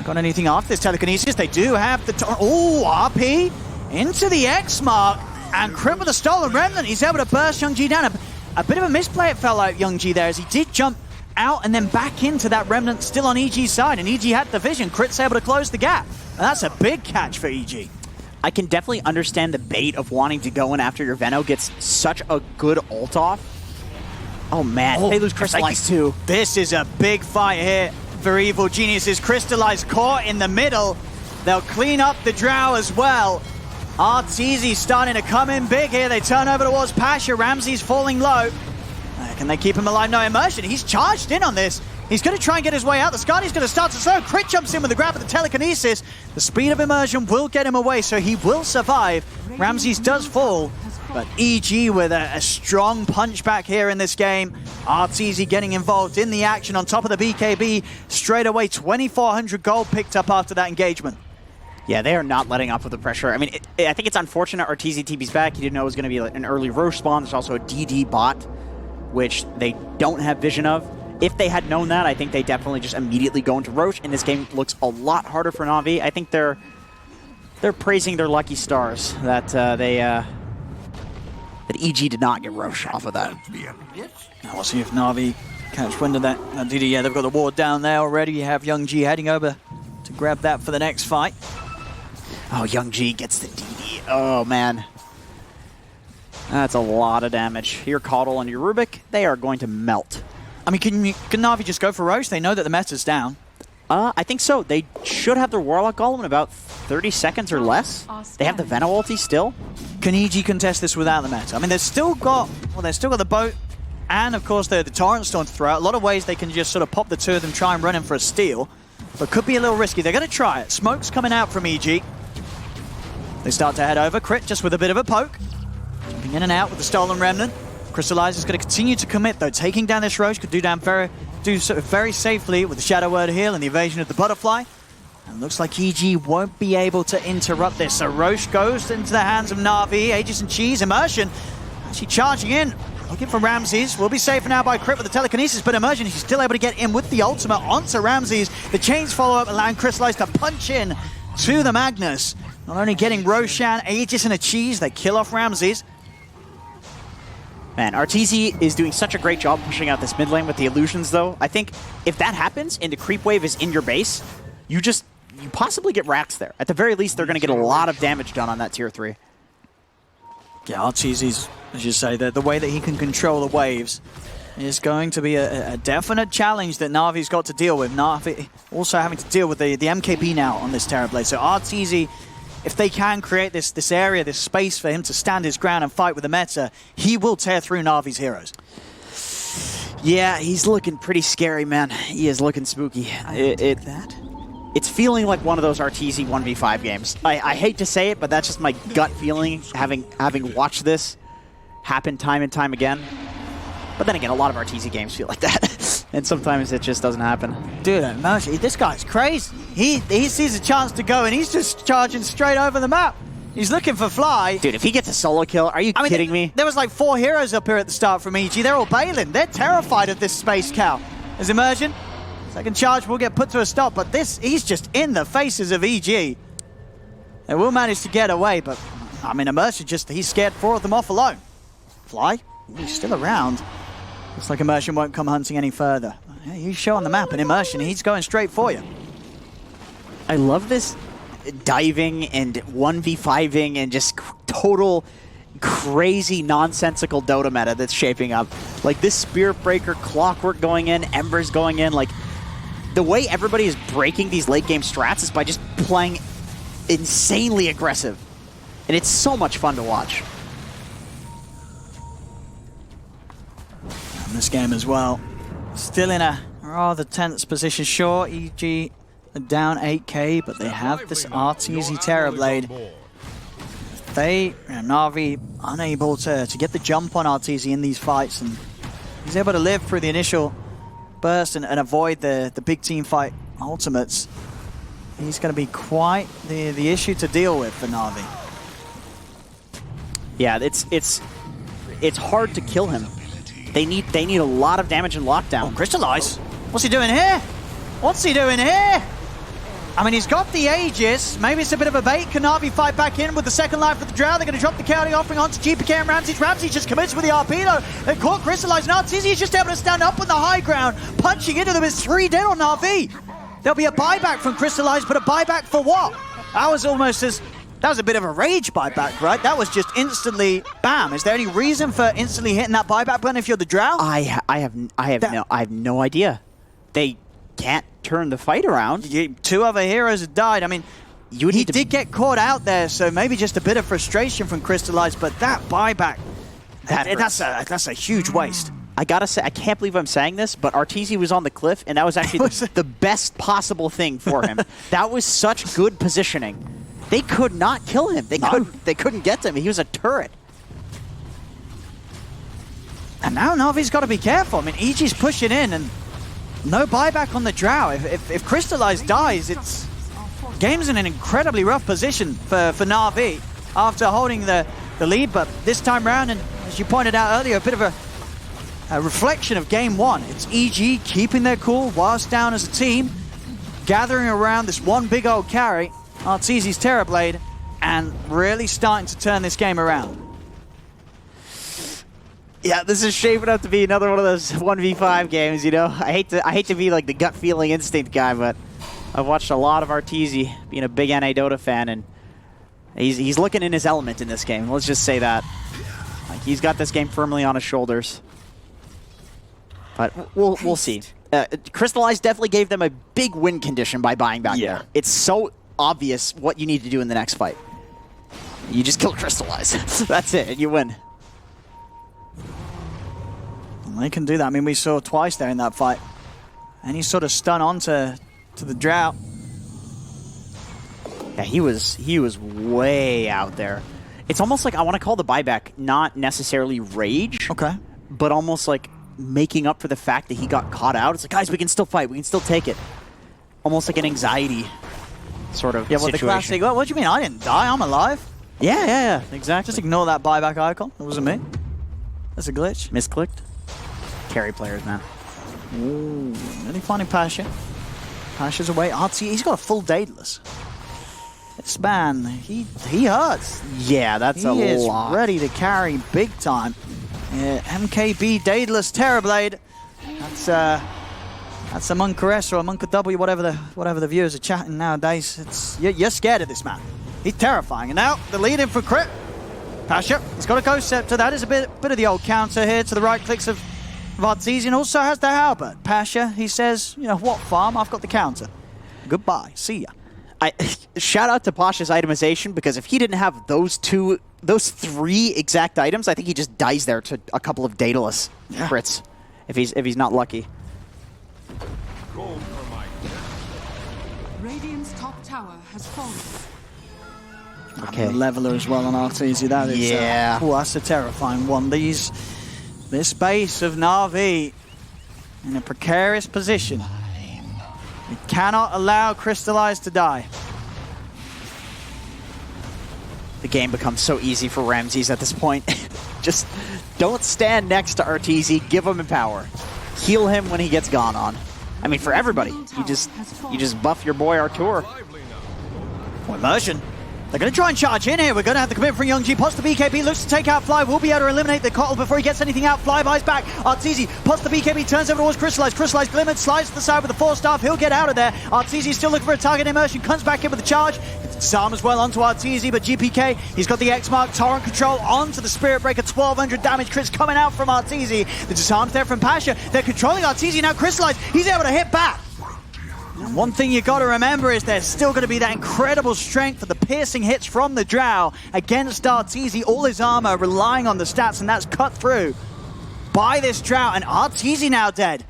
Got anything after this telekinesis? They do have the... Oh, RP into the X mark. And Crit with a stolen remnant. He's able to burst Young G down. A bit of a misplay, it felt like, Young G there, as he did jump out and then back into that remnant still on EG's side. And EG had the vision. Crit's able to close the gap. And that's a big catch for EG. I can definitely understand the bait of wanting to go in after your Veno gets such a good ult off. Oh, man. They lose Crystallize, too. This is a big fight here for Evil Geniuses. Crystallize caught in the middle. They'll clean up the Drow as well. Arteezy starting to come in big here. They turn over towards Pasha. Ramsey's falling low. Can they keep him alive? No, Immersion. He's charged in on this. He's going to try and get his way out. The Skadi's going to start to slow. Crit jumps in with the grab of the telekinesis. The speed of Immersion will get him away, so he will survive. Ramses does fall, but EG with a strong punch back here in this game. Arteezy getting involved in the action on top of the BKB. Straight away, 2,400 gold picked up after that engagement. Yeah, they are not letting up with the pressure. I mean, I think it's unfortunate Arteezy TP's back. He didn't know it was going to be an early Roche spawn. There's also a DD bot, which they don't have vision of. If they had known that, I think they definitely just immediately go into Roche, and this game looks a lot harder for NaVi. I think they're praising their lucky stars that that EG did not get Roche off of that. Now we'll see if NaVi catch wind of that DD. Yeah, they've got the ward down there already. You have Young G heading over to grab that for the next fight. Oh, Young G gets the DD. Oh, man. That's a lot of damage. Here, Caudle and your Rubik, they are going to melt. I mean, can NaVi just go for Roche? They know that the meta's down. I think so. They should have their Warlock Golem in about 30 seconds or less. They have the Veno ulti still. Can EG contest this without the meta? I mean, they've still got the boat, and of course the Torrent Storm to throw out. A lot of ways they can just sort of pop the 2 of them, try and run in for a steal, but could be a little risky. They're going to try it. Smoke's coming out from EG. They start to head over. Crit just with a bit of a poke. Jumping in and out with the Stolen Remnant. Crystallize is going to continue to commit, though. Taking down this Roche could do so very safely with the Shadow Word Heal and the evasion of the Butterfly. And looks like EG won't be able to interrupt this. So Roche goes into the hands of NaVi. Aegis and Cheese. Immersion actually charging in. Looking for Ramses. Will be safe now by Crit with the telekinesis, but Immersion, he's still able to get in with the ultimate onto Ramses. The chains follow up, allowing Crystallize to punch in to the Magnus. Not only getting Roshan, Aegis, and a Cheese, they kill off Ramses. Man, Arteezy is doing such a great job pushing out this mid lane with the illusions, though. I think if that happens and the creep wave is in your base, you possibly get racks there. At the very least, they're going to get a lot of damage done on that tier 3. Yeah, Arteezy's, as you say, the way that he can control the waves is going to be a definite challenge that Navi's got to deal with. Navi also having to deal with the MKB now on this Terrorblade. So Arteezy, if they can create this area, this space for him to stand his ground and fight with the meta, he will tear through Navi's heroes. Yeah, he's looking pretty scary, man. He is looking spooky. It's feeling like one of those Arteezy 1v5 games. I hate to say it, but that's just my gut feeling, having watched this happen time and time again. But then again, a lot of Arteezy games feel like that. And sometimes it just doesn't happen. Dude, Mercy, this guy's crazy. He sees a chance to go, and he's just charging straight over the map. He's looking for Fly. Dude, if he gets a solo kill, are you kidding me? There was like 4 heroes up here at the start from EG. They're all bailing. They're terrified of this space cow. There's Immersion. Second charge will get put to a stop, but he's just in the faces of EG. They will manage to get away, but I mean, Immersion he's scared 4 of them off alone. Fly? He's still around. Looks like Immersion won't come hunting any further. Yeah, you show on the map an immersion, he's going straight for you. I love this diving and 1v5ing and just total crazy nonsensical Dota meta that's shaping up. Like this Spirit Breaker, Clockwork going in, Embers going in. Like the way everybody is breaking these late game strats is by just playing insanely aggressive. And it's so much fun to watch. And this game as well, still in a rather tense position. Sure, EG are down 8k, but they have this Arteezy Terrorblade. NaVi unable to get the jump on Arteezy in these fights, and he's able to live through the initial burst and avoid the big team fight ultimates. He's going to be quite the issue to deal with for NaVi. Yeah, it's hard to kill him. They need a lot of damage and lockdown. Oh, Crystallize. What's he doing here? What's he doing here? I mean, he's got the Aegis. Maybe it's a bit of a bait. Can NaVi fight back in with the second life of the Drow? They're going to drop the Chaotic Offering onto GPK and Ramsey. Ramsey just commits with the RP though. They caught Crystallize. Now Arteezy is just able to stand up on the high ground, punching into them. It's 3 dead on NaVi. There'll be a buyback from Crystallize, but a buyback for what? That was a bit of a rage buyback, right? That was just instantly bam. Is there any reason for instantly hitting that buyback button if you're the Drow? I have no idea. They can't turn the fight around. 2 other heroes have died. I mean, he did get caught out there, so maybe just a bit of frustration from Crystallize, but that buyback, that's a huge waste. I gotta say, I can't believe I'm saying this, but Arteezy was on the cliff, and that was actually the best possible thing for him. That was such good positioning. They could not kill him. They couldn't get to him. He was a turret. And now Navi's got to be careful. I mean, EG's pushing in, and no buyback on the Drow. If Crystallize dies, it's game's in an incredibly rough position for NaVi after holding the lead. But this time round, and as you pointed out earlier, a bit of a reflection of game 1. It's EG keeping their cool whilst down as a team, gathering around this one big old carry, Arteezy's Terrorblade, and really starting to turn this game around. Yeah, this is shaping up to be another one of those 1v5 games, you know? I hate to be like the gut feeling instinct guy, but I've watched a lot of Arteezy, being a big NA Dota fan, and he's looking in his element in this game. Let's just say that. Like, he's got this game firmly on his shoulders. But we'll see. Crystallize definitely gave them a big win condition by buying back there. It's so obvious what you need to do in the next fight. You just kill Crystallize. That's it, and you win. They can do that. I mean, we saw twice there in that fight. Any sort of stun onto the Drow. Yeah, he was way out there. It's almost like I want to call the buyback not necessarily rage. Okay. But almost like making up for the fact that he got caught out. It's like, guys, we can still fight. We can still take it. Almost like an anxiety sort of situation. The classic, what do you mean? I didn't die. I'm alive. Yeah, exactly. Just ignore that buyback icon. It wasn't me. That's a glitch. Misclicked. Carry players, man. Ooh, really finding Pasha. Pasha's away. Artsy, he's got a full Daedalus. This man, he hurts. Yeah, that's a lot. He is ready to carry big time. MKB Daedalus Terrorblade. That's a Monkaress or a Monka W, whatever the viewers are chatting nowadays. You're scared of this man. He's terrifying. And now the lead in for Crit. Pasha, he's got a Ghost Scepter. That is a bit of the old counter here to the right clicks of Arteezy, and also has the Halberd. Pasha, he says, you know, what farm? I've got the counter. Goodbye. See ya. Shout out to Pasha's itemization, because if he didn't have those 3 exact items, I think he just dies there to a couple of Daedalus crits if he's not lucky. Radiant's top tower has fallen. Okay. The leveler as well on Arteezy. That is, that's a terrifying one. This base of NaVi in a precarious position. We cannot allow Crystallize to die. The game becomes so easy for Ramses at this point. Just don't stand next to Arteezy. Give him power. Heal him when he gets gone on. I mean, for everybody. You just buff your boy Artur. Immersion. They're going to try and charge in here. We're going to have the commit from Young G. Pots the BKB, looks to take out Fly. Will be able to eliminate the Kotl before he gets anything out. Fly buys back. Arteezy pots the BKB, turns over towards Crystallize. Crystallize glimmered, slides to the side with the 4-staff. He'll get out of there. Arteezy still looking for a target immersion, comes back in with the charge. Disarm as well onto Arteezy, but GPK, he's got the X-Mark, Torrent control onto the Spirit Breaker. 1,200 damage crits coming out from Arteezy. The disarm's there from Pasha. They're controlling Arteezy now. Crystallize, he's able to hit back. And one thing you got to remember is there's still going to be that incredible strength for the piercing hits from the Drow against Arteezy. All his armor relying on the stats, and that's cut through by this Drow. And Arteezy now dead.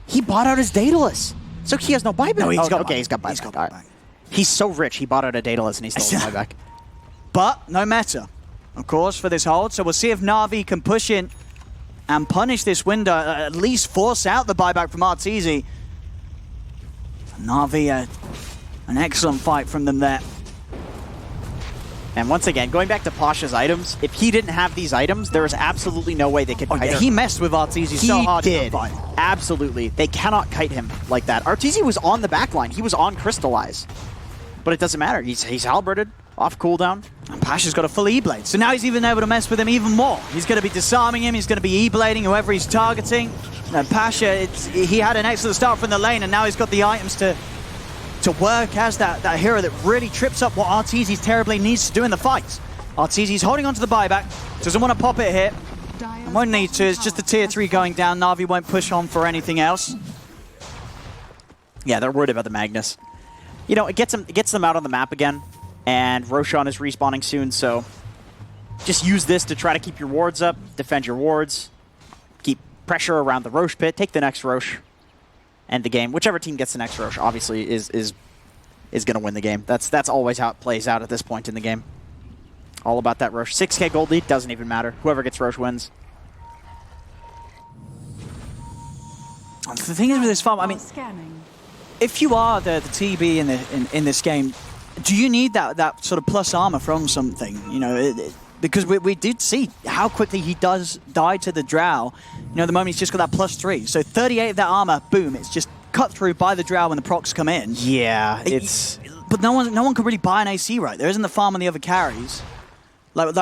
He bought out his Daedalus. So he has no buyback. No, he's got okay, buyback. he's got buyback. He's got All buyback. right. He's so rich, he bought out a Daedalus and he still has buyback. But no meta, of course, for this hold. So we'll see if NaVi can push in and punish this window, at least force out the buyback from Arteezy. NaVi, an excellent fight from them there. And once again, going back to Pasha's items, if he didn't have these items, there is absolutely no way they could kite him. He messed with Arteezy so hard. He did. In the fight. Absolutely. They cannot kite him like that. Arteezy was on the back line. He was on Crystallize. But it doesn't matter. He's halberded, off cooldown. And Pasha's got a full E-Blade, so now he's even able to mess with him even more. He's going to be disarming him, he's going to be E-Blading whoever he's targeting. And Pasha, he had an excellent start from the lane, and now he's got the items to work as that hero that really trips up what Arteezy's Terrorblade needs to do in the fight. Arteezy's holding onto the buyback, doesn't want to pop it here. And won't need to, it's just the tier 3 going down. NaVi won't push on for anything else. Yeah, they're worried about the Magnus. You know, it gets them out on the map again, and Roshan is respawning soon, so just use this to try to keep your wards up, defend your wards, keep pressure around the Rosh pit, take the next Rosh, end the game. Whichever team gets the next Rosh, obviously, is going to win the game. That's always how it plays out at this point in the game. All about that Rosh. 6k gold lead, doesn't even matter. Whoever gets Rosh wins. The thing is with this farm, I mean, if you are the TB in this game, do you need that sort of plus armor from something? You know, because we did see how quickly he does die to the Drow. You know, at the moment he's just got that +3. So 38 of that armor, boom, it's just cut through by the Drow when the procs come in. Yeah, it's... But no one could really buy an AC right. There isn't the farm on the other carries. Like,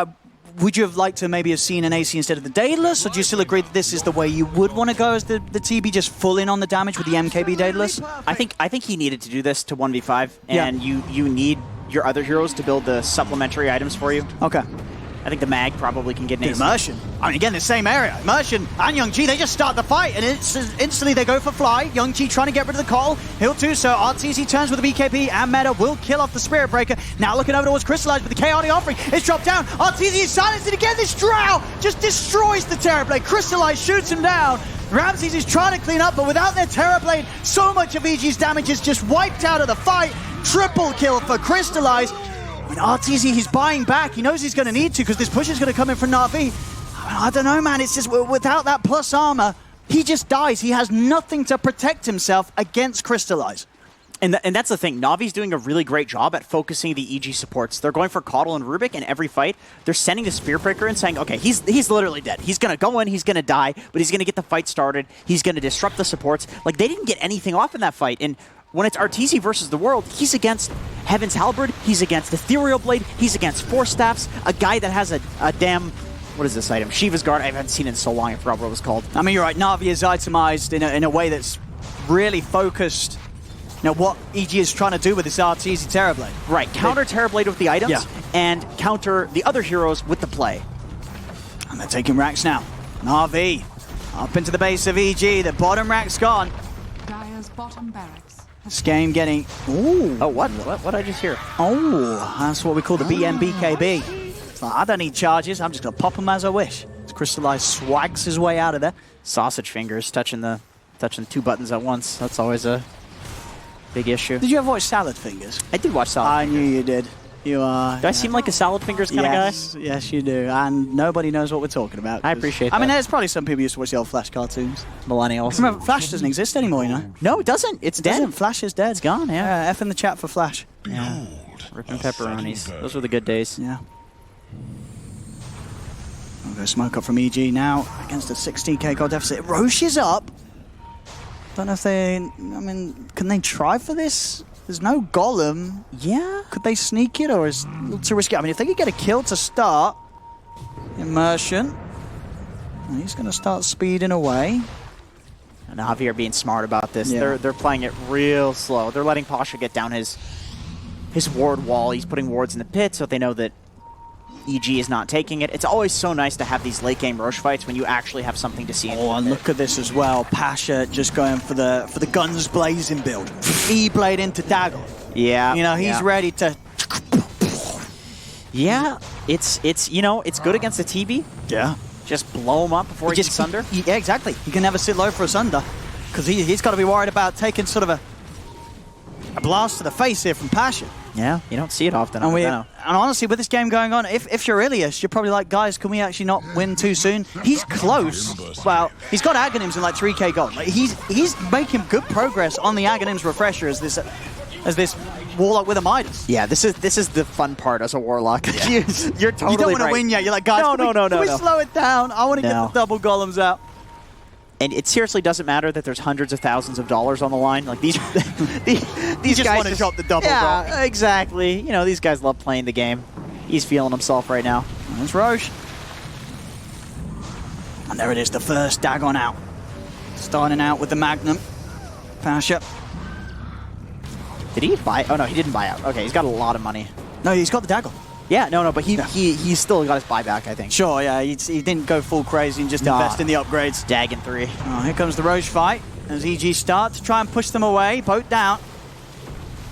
would you have liked to maybe have seen an AC instead of the Daedalus, or do you still agree that this is the way you would want to go as the TB, just full in on the damage with the MKB Daedalus? I think he needed to do this to 1v5, and you need your other heroes to build the supplementary items for you. Okay. I think the Mag probably can get an AC. Immersion. I mean, again, the same area. Immersion and Young G, they just start the fight, and instantly they go for Fly. Young G trying to get rid of the Kotl. He'll do so. Arteezy turns with the BKB, and Meta will kill off the Spirit Breaker. Now looking over towards Crystallize, but the Chaotic offering is dropped down. Arteezy is silenced, and again, this Drow just destroys the Terrorblade. Crystallize shoots him down. Ramses is trying to clean up, but without their Terrorblade, so much of EG's damage is just wiped out of the fight. Triple kill for Crystallize. I mean, Arteezy, he's buying back. He knows he's going to need to because this push is going to come in from NaVi. I don't know, man. It's just without that plus armor, he just dies. He has nothing to protect himself against Crystallize. And that's the thing. Navi's doing a really great job at focusing the EG supports. They're going for Kotl and Rubik in every fight. They're sending the Spear Breaker and saying, okay, he's literally dead. He's going to go in, he's going to die, but he's going to get the fight started. He's going to disrupt the supports. Like, they didn't get anything off in that fight. And when it's Arteezy versus the world, he's against Heaven's Halberd, he's against Ethereal Blade, he's against Force Staffs, a guy that has a damn... What is this item? Shiva's Guard. I haven't seen it in so long, I forgot what it was called. I mean, you're right. Navi is itemized in a way that's really focused. You know, what EG is trying to do with this Arteezy Terrorblade. Right, counter Terrorblade with the items, and counter the other heroes with the play. And they're taking racks now. Navi up into the base of EG. The bottom rack's gone. Dire's bottom barracks. This game getting... Ooh. Oh, what did I just hear? Oh, that's what we call the BMBKB. It's like, I don't need charges. I'm just going to pop them as I wish. Crystallize swags his way out of there. Sausage fingers touching two buttons at once. That's always a big issue. Did you ever watch Salad Fingers? I did watch Salad I Fingers. knew you did. You are... Do I seem like a Salad Fingers kind of guy? Yes, you do. And nobody knows what we're talking about. I appreciate that. I mean, there's probably some people who used to watch the old Flash cartoons. Millennials. Remember, Flash doesn't exist anymore, you know? No, it doesn't. It's dead. Doesn't. Flash is dead. It's gone, yeah. F in the chat for Flash. Yeah. Ripping pepperonis. Those were the good days. Yeah. We'll go smoke up from EG now against a 16k gold deficit. Roche is up. Don't know if they... I mean, can they try for this? There's no golem. Yeah. Could they sneak it, or is it a little too risky? I mean, if they could get a kill to start, Immersion, and he's going to start speeding away. NaVi are being smart about this. Yeah. They're playing it real slow. They're letting Pasha get down his ward wall. He's putting wards in the pit so they know that EG is not taking it. It's always so nice to have these late game Roche fights when you actually have something to see. Oh, and look at this as well. Pasha just going for the guns blazing build. E-blade into Dagon. Yeah. You know, he's ready to. Yeah, it's you know, it's good against the TB. Yeah. Just blow him up before he gets Sunder. Yeah, exactly. He can never sit low for a Sunder because he's got to be worried about taking sort of a blast to the face here from Pasha. Yeah, you don't see it often. And honestly, with this game going on, if you're Ilias, you're probably like, guys, can we actually not win too soon? He's close. Well, he's got Aghanims in like 3k gold. Like, he's making good progress on the Aghanims refresher as this Warlock with a Midas. Yeah, this is the fun part as a Warlock. Yeah. You're totally You don't want to win yet. You're like, guys, can we slow it down? I want to get the double golems out. And it seriously doesn't matter that there's hundreds of thousands of dollars on the line. Like these just guys want to drop the double. Yeah, exactly. You know, these guys love playing the game. He's feeling himself right now. There's Roche. And there it is, the first Dagon out. Starting out with the Magnum. Pasha. Did he buy? Oh no, he didn't buy out. Okay, he's got a lot of money. No, he's got the Dagon. Yeah, no, but he's still got his buyback, I think. Sure, yeah, he didn't go full crazy and just invest in the upgrades. Dagon 3. Oh, here comes the Roche fight as EG start to try and push them away. Boat down.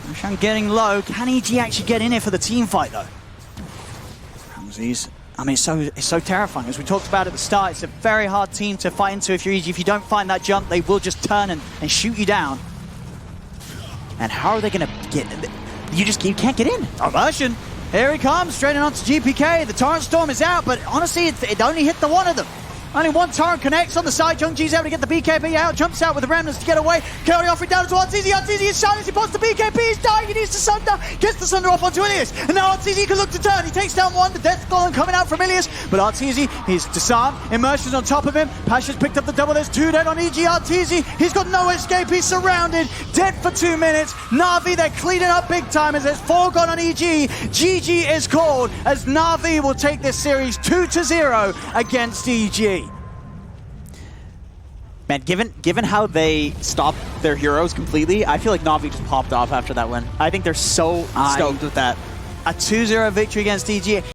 Roshan getting low. Can EG actually get in here for the team fight though? Ramses. I mean, it's so terrifying. As we talked about at the start, it's a very hard team to fight into if you're EG. If you don't find that jump, they will just turn and shoot you down. And how are they going to get? You can't get in. Immersion. Here he comes, straight in onto GPK. The Torrent Storm is out, but honestly, it only hit the one of them. Only one Torrent connects on the side. Jungji's able to get the BKB out, jumps out with the Remnants to get away. Kelly offering down to Arteezy. Arteezy is silenced. He pops the BKB. He's dying. He needs to Sunder. Gets the Sunder off onto Ilias. And now Arteezy can look to turn. He takes down one. The Death Golem coming out from Ilias. But Arteezy, he's disarmed. Immersion's on top of him. Pasha's picked up the double. There's 2 dead on EG. Arteezy, he's got no escape. He's surrounded. Dead for 2 minutes. NaVi, they're cleaning up big time as there's 4 gone on EG. GG is called as NaVi will take this series 2-0 against EG. Man, given how they stopped their heroes completely, I feel like NaVi just popped off after that win. I think they're so stoked with that. A 2-0 victory against EG.